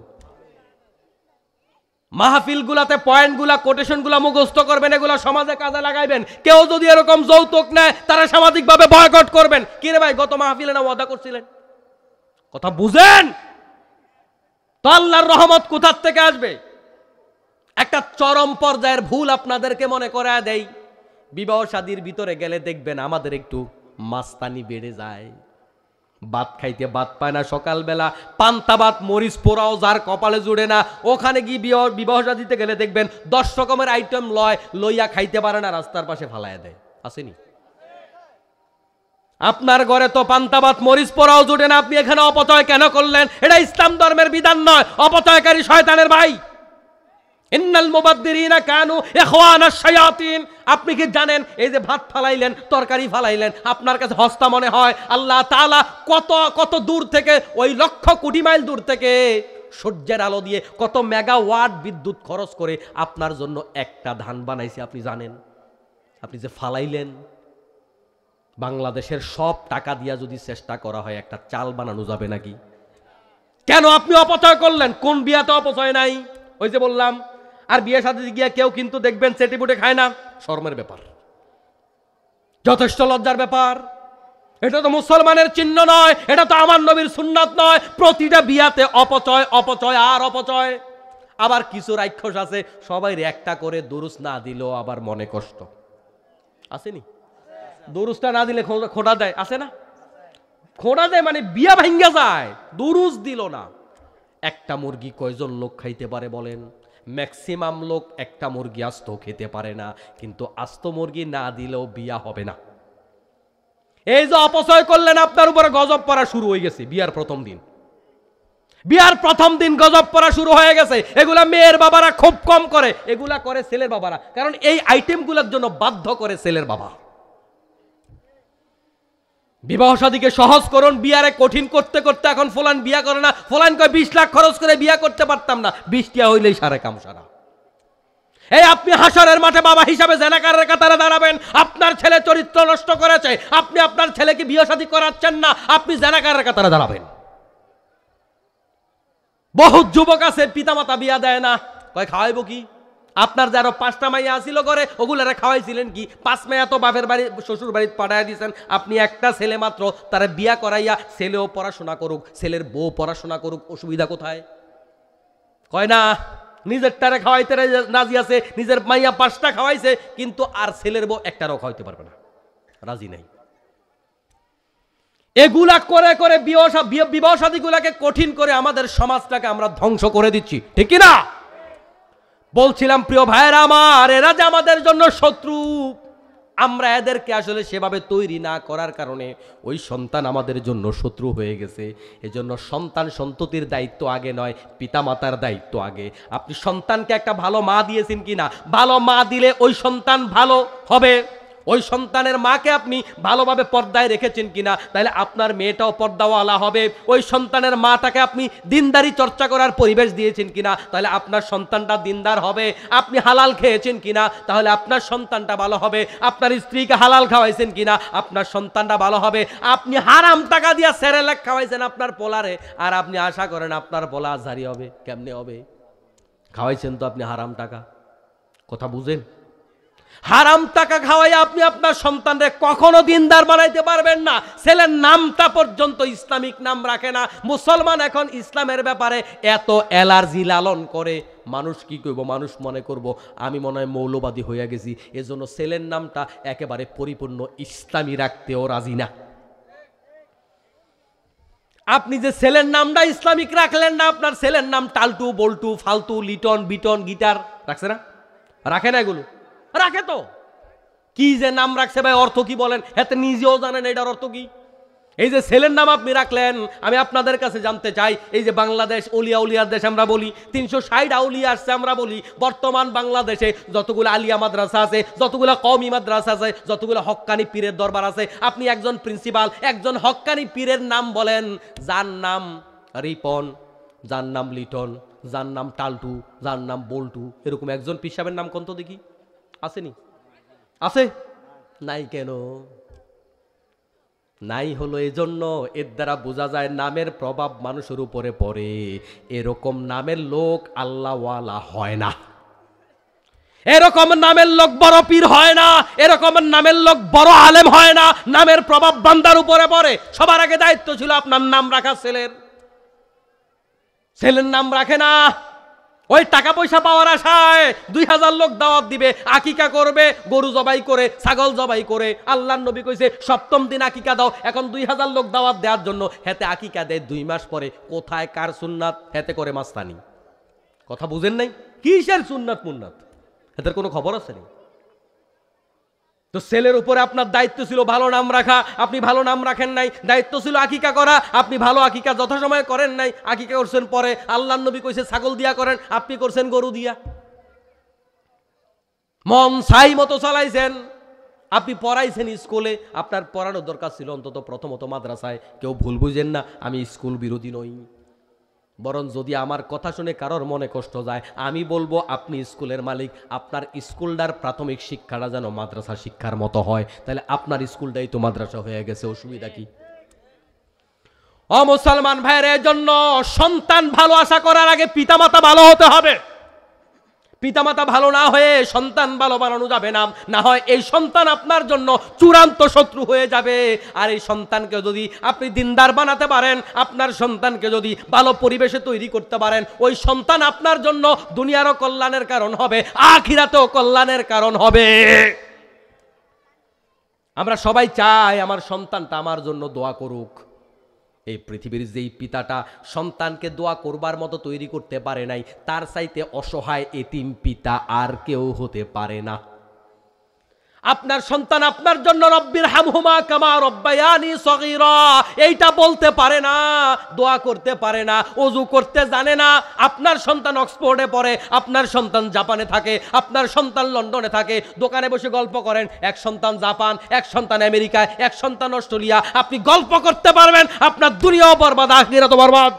মাহফিল গুলাতে পয়েন্ট গুলা, কোটেশন গুলা মুখস্থ করবেন, এগুলা সমাজে কাজে লাগাইবেন। কেউ যদি এরকম যৌতুক নেয়, তারা সামাজিক ভাবে বয়কট করবেন। কি রে ভাই, গত মাহফিলে না ওয়াদা করছিলেন? কথা বুঝেন তো? আল্লাহর রহমত কোথার থেকে আসবে? একটা চরম পর্যায়ের ভুল আপনাদেরকে মনে করায় দেই, বিবাহ শাদীর ভিতরে গেলে দেখবেন আমাদের একটু মাস্তানি বেড়ে যায়। ভাত খাইতে ভাত পায় না, সকালবেলা পান্তা ভাত মরিচ পোড়াও যার কপালে জুড়ে না, ওখানে গিয়ে বিবাহ দিতে গেলে দেখবেন 10 রকমের আইটেম লইয়া খাইতে পারে না, রাস্তার পাশে ফালাইয়া দেয়। আসেনি? আপনার ঘরে তো পান্তা ভাত মরিচ পোড়াও জুটে না, আপনি এখানে অপচয় কেন করলেন? এটা ইসলাম ধর্মের বিধান নয়, অপচয়কারী শয়তানের ভাই। ইন্নাল মুবাদ্দিরিনা কানু ইখওয়ানাশ শায়াতিন। আপনি কি জানেন এই যে ভাত ফালাইলেন, তরকারি ফালাইলেন, আপনার কাছে হস্তা মনে হয়? আল্লাহ তাআলা কত কত দূর থেকে, ওই লক্ষ কোটি মাইল দূর থেকে সূর্যের আলো দিয়ে কত মেগাওয়াট বিদ্যুৎ খরচ করে আপনার জন্য একটা ধান বানাইছে, আপনি জানেন? আপনি যে ফালাইলেন, বাংলাদেশের সব টাকা দিয়া যদি চেষ্টা করা হয় একটা চাল বানানো যাবে নাকি? কেন আপনি অপচয় করলেন? কোন বিয়াতে অপচয় নাই? ওই যে বললাম। আর বিয়ে সাথে গিয়া কেউ কিন্তু দেখবেন চেটিপুটে খায় না, শরমের ব্যাপার, যথেষ্ট লজ্জার ব্যাপার। এটা তো মুসলমানের চিহ্ন নয়, এটা তো আমার নবীর সুন্নাত নয়। প্রতিটা বিয়াতে অপচয়, অপচয় আর অপচয়। আবার কিছু রাক্ষস আছে, সবাই একটা করে দুরুস না দিলেও আবার মনে কষ্ট। আসেনি? দুরুসটা না দিলে খোঁড়া দেয়, আছে না? খোঁড়া দেয় মানে বিয়া ভাঙ্গা যায়, দুরুস দিল না। একটা মুরগি কয়জন লোক খাইতে পারে বলেন? ম্যাক্সিমাম লোক একটা মুরগি আস্ত খেতে পারে না, কিন্তু আস্ত মুরগি না দিলেও বিয়া হবে না। এই যে অপচয় করলেন, আপনার উপরে গজব পড়া শুরু হয়ে গেছে। বিয়ার প্রথম দিন, বিয়ার প্রথম দিন গজব পড়া শুরু হয়ে গেছে। এগুলা মেয়ের বাবারা খুব কম করে, এগুলা করে ছেলের বাবারা, কারণ এই আইটেমগুলোর জন্য বাধ্য করে ছেলের বাবা। বিবাহ শাদীকে সহজ করুন, বিয়ারে কঠিন করতে করতে এখন ফলান বিয়া করে না। ফলান কয় 20 লাখ খরচ করে বিয়া করতে পারতাম না, 20 টিয়া হইলেই সারে কাম সারা। এই আপনি হাসরের মাঠে বাবা হিসাবে জেনাকারের কাতারে দাঁড়াবেন। আপনার ছেলে চরিত্র নষ্ট করেছে, আপনি আপনার ছেলেকে বিয়ে শাদী করাচ্ছেন না, আপনি জেনাকারের কাতারে দাঁড়াবেন। বহুত যুবক আছে পিতামাতা বিয়া দেয় না, কয় খাওয়াইবো কি? আপনার যে আরো 5টা মাইয়া আসিল ঘরে, ওগুলারে খাওয়াইছিলেন কি? 5 মাইয়া তো বাপের বাড়ি শ্বশুর বাড়ি পাঠাইয়া দিয়েছেন। আপনি একটা ছেলে মাত্র, তারা বিয়া করাইয়া ছেলেও পড়াশোনা করুক, ছেলের বউ পড়াশোনা করুক, অসুবিধা কোথায়? কয় না, নিজের টারে খাওয়াইতে রাজি আছে, নিজের মাইয়া 5টা খাওয়াইছে, কিন্তু আর ছেলের বউ একটারও খাওয়াইতে পারবে না, রাজি নাই। এগুলা করে করে বিবাহ শাদীগুলাকে কঠিন করে আমাদের সমাজটাকে আমরা ধ্বংস করে দিচ্ছি, ঠিক না? বলছিলাম প্রিয় ভাইয়েরা আমার, এরা যে আমাদের জন্য শত্রু, আমরা এদেরকে আসলে সেভাবে তৈরি না করার কারণে ওই সন্তান আমাদের জন্য শত্রু হয়ে গেছে। এজন্য সন্তান সন্ততির দায়িত্ব আগে নয়, পিতামাতার দায়িত্ব আগে। আপনি সন্তানকে একটা ভালো মা দিয়েছেন কিনা? ভালো মা দিলে ওই সন্তান ভালো হবে। ওই সন্তানের মাকে আপনি ভালোভাবে পর্দায় রেখেছেন কিনা, তাহলে আপনার মেয়েটাও পর্দাওয়ালা হবে। ওই সন্তানের মাটাকে আপনি দিনদারি চর্চা করার পরিবেশ দিয়েছেন কিনা, তাহলে আপনার সন্তানটা দিনদার হবে। আপনি হালাল খেয়েছেন কিনা, তাহলে আপনার সন্তানটা ভালো হবে। আপনার স্ত্রীকে হালাল খাওয়াইছেন কিনা, আপনার সন্তানটা ভালো হবে। আপনি হারাম টাকা দিয়ে সেরেলাক খাওয়াইছেন আপনার পোলারে, আর আপনি আশা করেন আপনার পোলা আজহারি হবে? কেমনে হবে? খাওয়াইছেন তো আপনি হারাম টাকা। কথা বুঝেন? হারাম টাকা খাওয়াই আপনি আপনার সন্তানরে কখনো দিনদার বানাইতে পারবেন না। ছেলের নামটা পর্যন্ত ইসলামিক নাম রাখে না। মুসলমান এখন ইসলামের ব্যাপারে এত অ্যালার্জি লালন করে, মানুষ কি করব, মানুষ মনে করব আমি মনে হয় মৌলবাদী হইয়া গেছি। এজন্য ছেলের নামটা একেবারে পরিপূর্ণ ইসলামী রাখতেও রাজি না। আপনি যে ছেলের নামটা ইসলামিক রাখলেন না, আপনার ছেলের নাম টালটু, বল্টু, ফালতু, লিটন, বিটন, গিটার রাখছে না? রাখে না? এগুলো রাখে তো। কি যে নাম রাখছে ভাই, অর্থ কি বলেন? এতে নিজেও জানেন এটার অর্থ কি। এই যে ছেলের নাম আপনি রাখলেন, আমি আপনাদের কাছে জানতে চাই, এই যে বাংলাদেশ অলিয়া উলিয়ার দেশ আমরা বলি, 360 আউলিয়া আসছে আমরা বলি। বর্তমান বাংলাদেশে যতগুলো আলিয়া মাদ্রাসা আছে, যতগুলো কওমি মাদ্রাসা আছে, যতগুলো হক্কানি পীরের দরবার আছে, আপনি একজন প্রিন্সিপাল, একজন হক্কানি পীরের নাম বলেন, যার নাম রিপন, যার নাম লিটন, যার নাম টালটু, যার নাম বল্টু, এরকম একজন পীর সাহেবের নাম কোন তো দেখি? আসেনি? আছে? নাই কেন? নাই হলো এজন্য, এর দ্বারা বোঝা যায় নামের প্রভাব মানুষের উপরে পড়ে। এরকম নামের লোক আল্লাহওয়ালা হয় না, এরকম নামের লোক বড় পীর হয় না, এরকম নামের লোক বড় আলেম হয় না। নামের প্রভাব বান্দার উপরে পড়ে। সবার আগে দায়িত্ব ছিল আপনার নাম রাখা। ছেলের নাম রাখে না, ওই টাকা পয়সা পাওয়ার আশায় 2000 লোক দাওয়াত দিবে, আকিকা করবে, গরু জবাই করে, ছাগল জবাই করে। আল্লাহর নবী কইছে 7ম দিন আকিকা দাও। এখন 2000 লোক দাওয়াত দেওয়ার জন্য হেতে আকিকা দেয় 2 মাস পরে। কোথায় কার সুন্নাত? হেতে করে মাস্তানি। কথা বুঝেন নাই? কিসের সুন্নাত মুন্নাত? হেতের কোনো খবর আছে না? তো ছেলের উপরে আপনার দায়িত্ব ছিল ভালো নাম রাখা, আপনি ভালো নাম রাখেন নাই। দায়িত্ব ছিল আকিকা করা, আপনি ভালো আকিকা যথাসময়ে করেন নাই। আকিকা করছেন পরে, আল্লাহর নবী কইছে ছাগল দিয়া করেন, আপনি করছেন গরু দিয়া। মন ছাই মতো চালাইছেন। আপনি পড়াইছেন স্কুলে, আপনার পড়ানোর দরকার ছিল অন্তত প্রথমত মাদ্রাসায়। কেউ ভুল বুঝেন না, আমি স্কুল বিরোধী নই। বরং যদি আমার কথা শুনে কারোর মনে কষ্ট যায়, আমি বলবো আপনি স্কুলের মালিক, আপনার স্কুলটার প্রাথমিক শিক্ষাটা যেন মাদ্রাসা শিক্ষার মতো হয়, তাহলে আপনার স্কুলটাই তো মাদ্রাসা হয়ে গেছে। অসুবিধা কি? ও মুসলমান ভাইয়ের, এজন্য সন্তান ভালো আশা করার আগে পিতামাতা ভালো হতে হবে। পিতামাতা ভালো না হয়ে সন্তান ভালো বানানো যাবে না। না হয় এই সন্তান আপনার জন্য চূড়ান্ত শত্রু হয়ে যাবে। আর এই সন্তানকে যদি আপনি দিনদার বানাতে পারেন, আপনার সন্তানকে যদি ভালো পরিবেশে তৈরি করতে পারেন, ওই সন্তান আপনার জন্য দুনিয়ারও কল্যাণের কারণ হবে, আখিরাতেও কল্যাণের কারণ হবে। আমরা সবাই চাই আমার সন্তানটা আমার জন্য দোয়া করুক। এই পৃথিবীর যেই পিতাটা সন্তানকে দোয়া করবার মতো তৈরি করতে পারে নাই, তার চাইতে অসহায় এতিম পিতা আর কেউ হতে পারে না। আপনার সন্তান আপনার জন্য রব্বির হামহুমা কামা রব্বায়ানি সগীরা এইটা বলতে পারে না, দোয়া করতে পারে না, ওযু করতে জানে না। আপনার সন্তান অক্সফোর্ডে পড়ে, আপনার সন্তান জাপানে থাকে, আপনার সন্তান লন্ডনে থাকে। দোকানে বসে গল্প করেন, এক সন্তান জাপান, এক সন্তান আমেরিকায়, এক সন্তান অস্ট্রেলিয়া। আপনি গল্প করতে পারবেন, আপনার দুনিয়াও বরবাদ, আখিরাতও বরবাদ।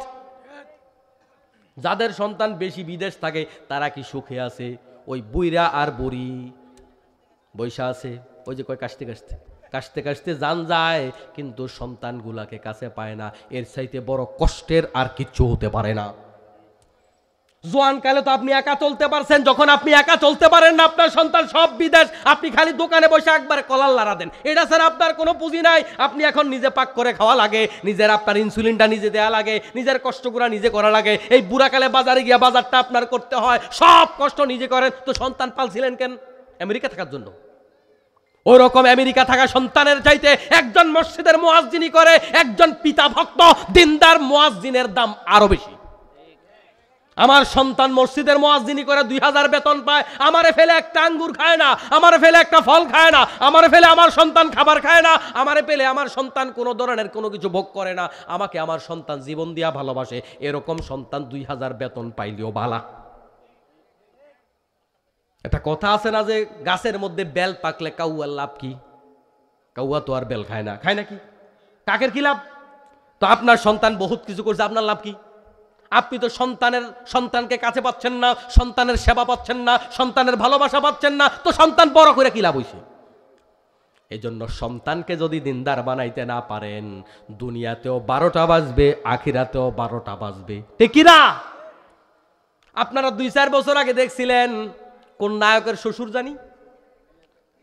যাদের সন্তান বেশি বিদেশ থাকে তারা কি সুখে আছে? ওই বুইরা আর বুড়ি বৈশা আছে, ওই যে কয় কাশতে কাশতে কাশতে কাশতে জান যায়, কিন্তু সন্তানগুলাকে কাছে পায় না। এর চাইতে বড় কষ্টের আর কিচ্ছু হতে পারে না। জোয়ানকালে তো আপনি একা চলতে পারছেন, যখন আপনি একা চলতে পারেন না, আপনার সন্তান সব বিদেশ, আপনি খালি দোকানে বসে একবার কলার লাড়া দেন, এটা স্যার আপনার কোনো পুঁজি নাই। আপনি এখন নিজে পাক করে খাওয়া লাগে, নিজের আপনার ইনসুলিনটা নিজে দেয়া লাগে, নিজের কষ্টগুলা নিজে করা লাগে। এই বুড়াকালে বাজারে গিয়া বাজারটা আপনার করতে হয়, সব কষ্ট নিজে করেন। তো সন্তান পালছিলেন কেন? আমেরিকা থাকার জন্য? ওরকম আমেরিকা থাকা সন্তানের চাইতে একজন মসজিদের মুয়াজ্জিনি করে একজন পিতা ভক্ত দিনদার মুয়াজ্জিনের দাম আরো বেশি। আমার সন্তান মসজিদের মুয়াজ্জিনি করে 2000 বেতন পায়, আমারে ফেলে একটা আঙ্গুর খায় না, আমারে ফেলে একটা ফল খায় না, আমারে ফেলে আমার সন্তান খাবার খায় না, আমারে পেলে আমার সন্তান কোনো ধরনের কোনো কিছু ভোগ করে না, আমাকে আমার সন্তান জীবন দিয়া ভালোবাসে। এরকম সন্তান 2000 বেতন পাইলেও ভালা। একটা কথা আছে না যে গাছের মধ্যে বেল পাকলে কাউয়ার লাভ কি? কাউয়া তো আর বেল খায় না, খায় নাকি? কাকের কি লাভ? তো আপনার সন্তান বহুত কিছু করছে, আপনার লাভ কি? আপনি তো সন্তানকে কাছে পাচ্ছেন না, সন্তানের সেবা পাচ্ছেন না, সন্তানের ভালোবাসা পাচ্ছেন না, তো সন্তান বড় করে কি লাভ হইছে? এই জন্য সন্তানকে যদি দিনদার বানাইতে না পারেন, দুনিয়াতেও 12টা বাজবে, আখিরাতেও 12টা বাজবে। ঠিক কি না? আপনারা 2-4 বছর আগে দেখছিলেন কোন নায়কের শ্বশুর জানি,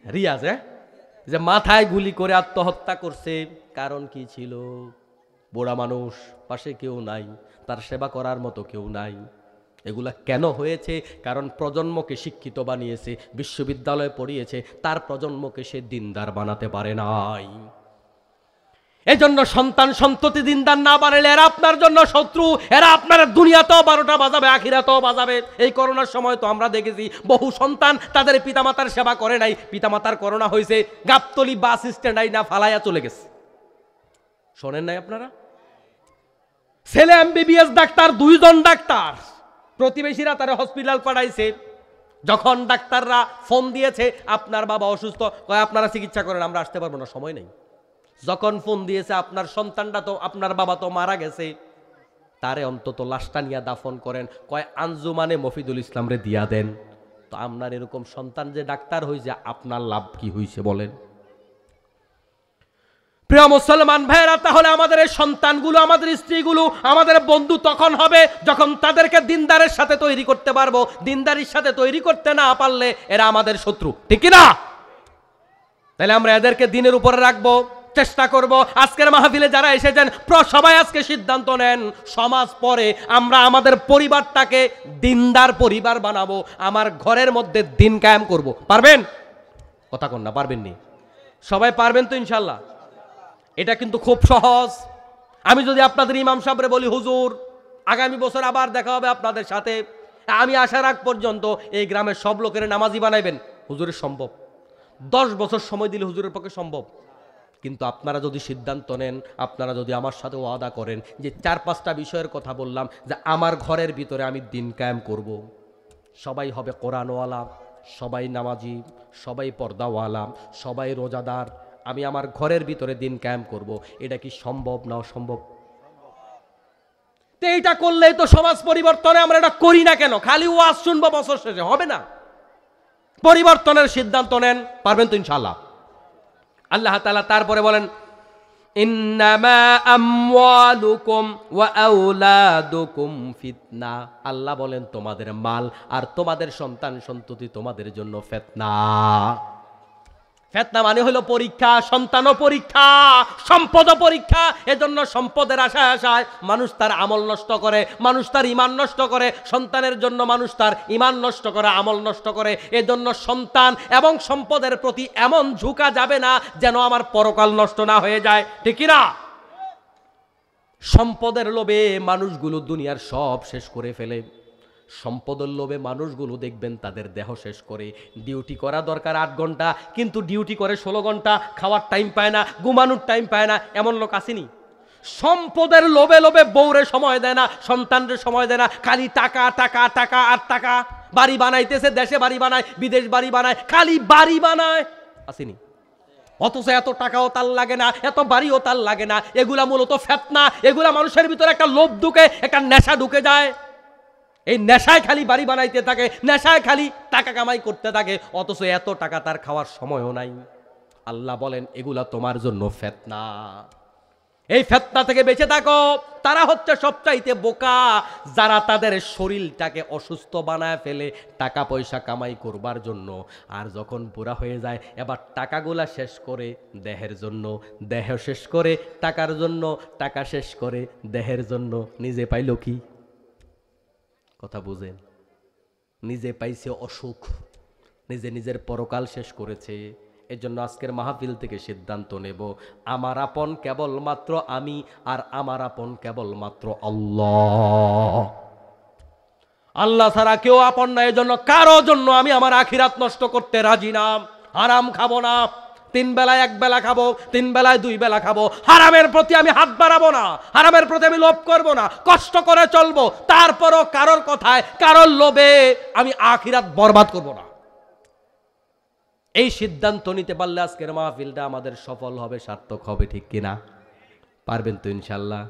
রিয়াজ, যে মাথায় গুলি করে আত্মহত্যা করছে। কারণ কি ছিল? বুড়া মানুষ, পাশে কেউ নাই, তার সেবা করার মতো কেউ নাই। এগুলা কেন হয়েছে? কারণ প্রজন্মকে শিক্ষিত বানিয়েছে, বিশ্ববিদ্যালয়ে পড়িয়েছে, তার প্রজন্মকে সে দিনদার বানাতে পারে নাই। এই জন্য সন্তান সন্ততি দিনদার না বানালে এরা আপনার জন্য শত্রু, এরা আপনার দুনিয়াতেও 12টা বাজাবে, আখিরাতেও বাজাবে। এই করোনার সময় তো আমরা দেখেছি বহু সন্তান তাদের পিতামাতার সেবা করে নাই, পিতামাতার করোনা হয়েছে, গাবতলি বাস স্ট্যান্ড না ফালাইয়া চলে গেছে। শোনেন নাই আপনারা? ছেলে এমবিবিএস ডাক্তার, 2 জন ডাক্তার, প্রতিবেশীরা তারা হসপিটাল পাঠাইছে। যখন ডাক্তাররা ফোন দিয়েছে আপনার বাবা অসুস্থ, কয় আপনারা চিকিৎসা করেন, আমরা আসতে পারবো না, সময় নেই। যখন ফোন দিয়েছে আপনার সন্তানটা তো, আপনার বাবা তো মারা গেছে, তারে অন্তত লাশটা নিয়ে দাফন করেন, কয় আঞ্জুমানে মফিদুল ইসলাম রে দিয়া দেন। তো আপনার এরকম সন্তান যে ডাক্তার হয়েছে, আপনার লাভ কি হয়েছে বলেন? প্রিয় মুসলমান ভাইয়েরা, তাহলে আমাদের এই সন্তানগুলো, আমাদের স্ত্রীগুলো, আমাদের বন্ধু তখন হবে যখন তাদেরকে দিনদারের সাথে তৈরি করতে পারবো। দিনদারির সাথে তৈরি করতে না পারলে এরা আমাদের শত্রু। ঠিক কি না? তাহলে আমরা এদেরকে দিনের উপরে রাখবো, চেষ্টা করব আজকের মাহফিলে যারা এসেছেন সবাই আজকে সিদ্ধান্ত নেন, সমাজ পরে আমরা আমাদের পরিবারটাকে দিনদার পরিবার বানাবো, আমার ঘরের মধ্যে দিন কায়েম করব। পারবেন? কথা কন না, পারবেন নি? সবাই পারবেন তো ইনশাল্লাহ? এটা কিন্তু খুব সহজ। আমি যদি আপনাদের ইমাম সাহেবরে বলি, হুজুর আগামী বছর আবার দেখা হবে আপনাদের সাথে, আমি আসার আগ পর্যন্ত এই গ্রামের সব লোকের নামাজি বানাইবেন, হুজুরের সম্ভব? 10 বছর সময় দিলে হুজুরের পক্ষে সম্ভব? কিন্তু আপনারা যদি সিদ্ধান্ত নেন, আপনারা যদি আমার সাথে ওয়াদা করেন যে 4-5টা বিষয়ের কথা বললাম, যে আমার ঘরের ভিতরে আমি দিন কায়েম করব, সবাই হবে কোরআনওয়ালা, সবাই নামাজি, সবাই পর্দাওয়ালা, সবাই রোজাদার, আমি আমার ঘরের ভিতরে দিন কায়েম করব, এটা কি সম্ভব না অসম্ভব? তো এইটা করলেই তো সমাজ পরিবর্তনে, আমরা এটা করি না কেন? খালি ওয়াজ শুনবো বছর শেষে, হবে না। পরিবর্তনের সিদ্ধান্ত নেন, পারবেন তো ইনশাআল্লাহ? আল্লাহ তাআলা তারপরে বলেন, ইন্নামা আমওয়ালুকুম ওয়া আওলাদুকুম ফিতনা। আল্লাহ বলেন তোমাদের মাল আর তোমাদের সন্তান সন্ততি তোমাদের জন্য ফিতনা। ফিতনা মানে হলো পরীক্ষা, সন্তানও পরীক্ষা, সম্পদও পরীক্ষা। এজন্য সম্পদের আশায় আশায় মানুষ তার আমল নষ্ট করে, মানুষ তার ঈমান নষ্ট করে, সন্তানের জন্য মানুষ তার ঈমান নষ্ট করে, আমল নষ্ট করে। এজন্য সন্তান এবং সম্পদের প্রতি এমন ঝুঁকা যাবে না যেন আমার পরকাল নষ্ট না হয়ে যায়, ঠিক কি না? সম্পদের লোভে মানুষগুলো দুনিয়ার সব শেষ করে ফেলে। সম্পদের লোভে মানুষগুলো দেখবেন তাদের দেহ শেষ করে। ডিউটি করা দরকার 8 ঘন্টা, কিন্তু ডিউটি করে 16 ঘন্টা, খাওয়ার টাইম পায় না, ঘুমানোর টাইম পায় না, এমন লোক আসেনি? সম্পদের লোভে লোভে বউরে সময় দেয় না, সন্তানদের সময় দেয় না, খালি টাকা টাকা টাকা আর টাকা। বাড়ি বানাইতেছে, দেশে বাড়ি বানায়, বিদেশ বাড়ি বানায়, খালি বাড়ি বানায়, আসেনি? অথচ এত টাকাও তার লাগে না, এত বাড়িও তার লাগে না। এগুলা মূলত ফিতনা, এগুলা মানুষের ভিতরে একটা লোভ ঢুকে, একটা নেশা ঢুকে যায়। এই নেশায় খালি বাড়ি বানাইতে থাকে, নেশায় খালি টাকা কামাই করতে থাকে, অথচ এত টাকা তার খাওয়ার সময়ও নাই। আল্লাহ বলেন এগুলা তোমার জন্য ফিতনা। এই ফিতনা থেকে বেঁচে থাকো। তারা হচ্ছে সবচাইতে বোকা, যারা তাদের শরীরটাকে অসুস্থ বানায় ফেলে টাকা পয়সা কামাই করবার জন্য, আর যখন বুড়া হয়ে যায় এবার টাকাগুলা শেষ করে দেহের জন্য, দেহ শেষ করে টাকার জন্য, টাকা শেষ করে দেহের জন্য। নিজে পাইল কি? কথা বুঝেন? নিজে পাইছে অসুখ, নিজে নিজের পরকাল শেষ করেছে। এজন্য আজকের মাহফিল থেকে সিদ্ধান্ত নেব, আমার আপন কেবলমাত্র আমি, আর আমার আপন কেবলমাত্র আল্লাহ। আল্লাহ ছাড়া কেউ আপন না। এজন্য কারো জন্য আমি আমার আখিরাত নষ্ট করতে রাজি না। হারাম খাবো না, 3 বেলায় 1 বেলা খাবো, 3 বেলায় 2 বেলা খাবো। হারামের প্রতি আমি হাত বাড়াবো না, হারামের প্রতি আমি লোভ করবো না, কষ্ট করে চলবো। তারপরও কারোর কথায়, কারোর লোভে আমি আখিরাত বরবাদ করবো না। এই সিদ্ধান্ত নিতে পারলে আজকের মাহফিলটা আমাদের সফল হবে, সার্থক হবে, ঠিক কিনা? পারবেন তো ইনশাল্লাহ?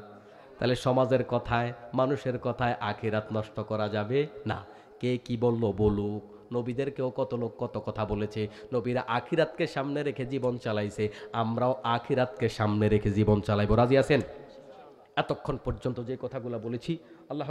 তাহলে সমাজের কথায়, মানুষের কথায় আখিরাত নষ্ট করা যাবে না। কে কি বললো বলুক, নবীদেরকেও কত লোক কত কথা বলেছে, নবীরা আখিরাতকে সামনে রেখে জীবন চালাইছে, আমরাও আখিরাতকে সামনে রেখে জীবন চালাইবো। রাজি আছেন? এতক্ষণ পর্যন্ত যে কথাগুলো বলেছি, আল্লাহ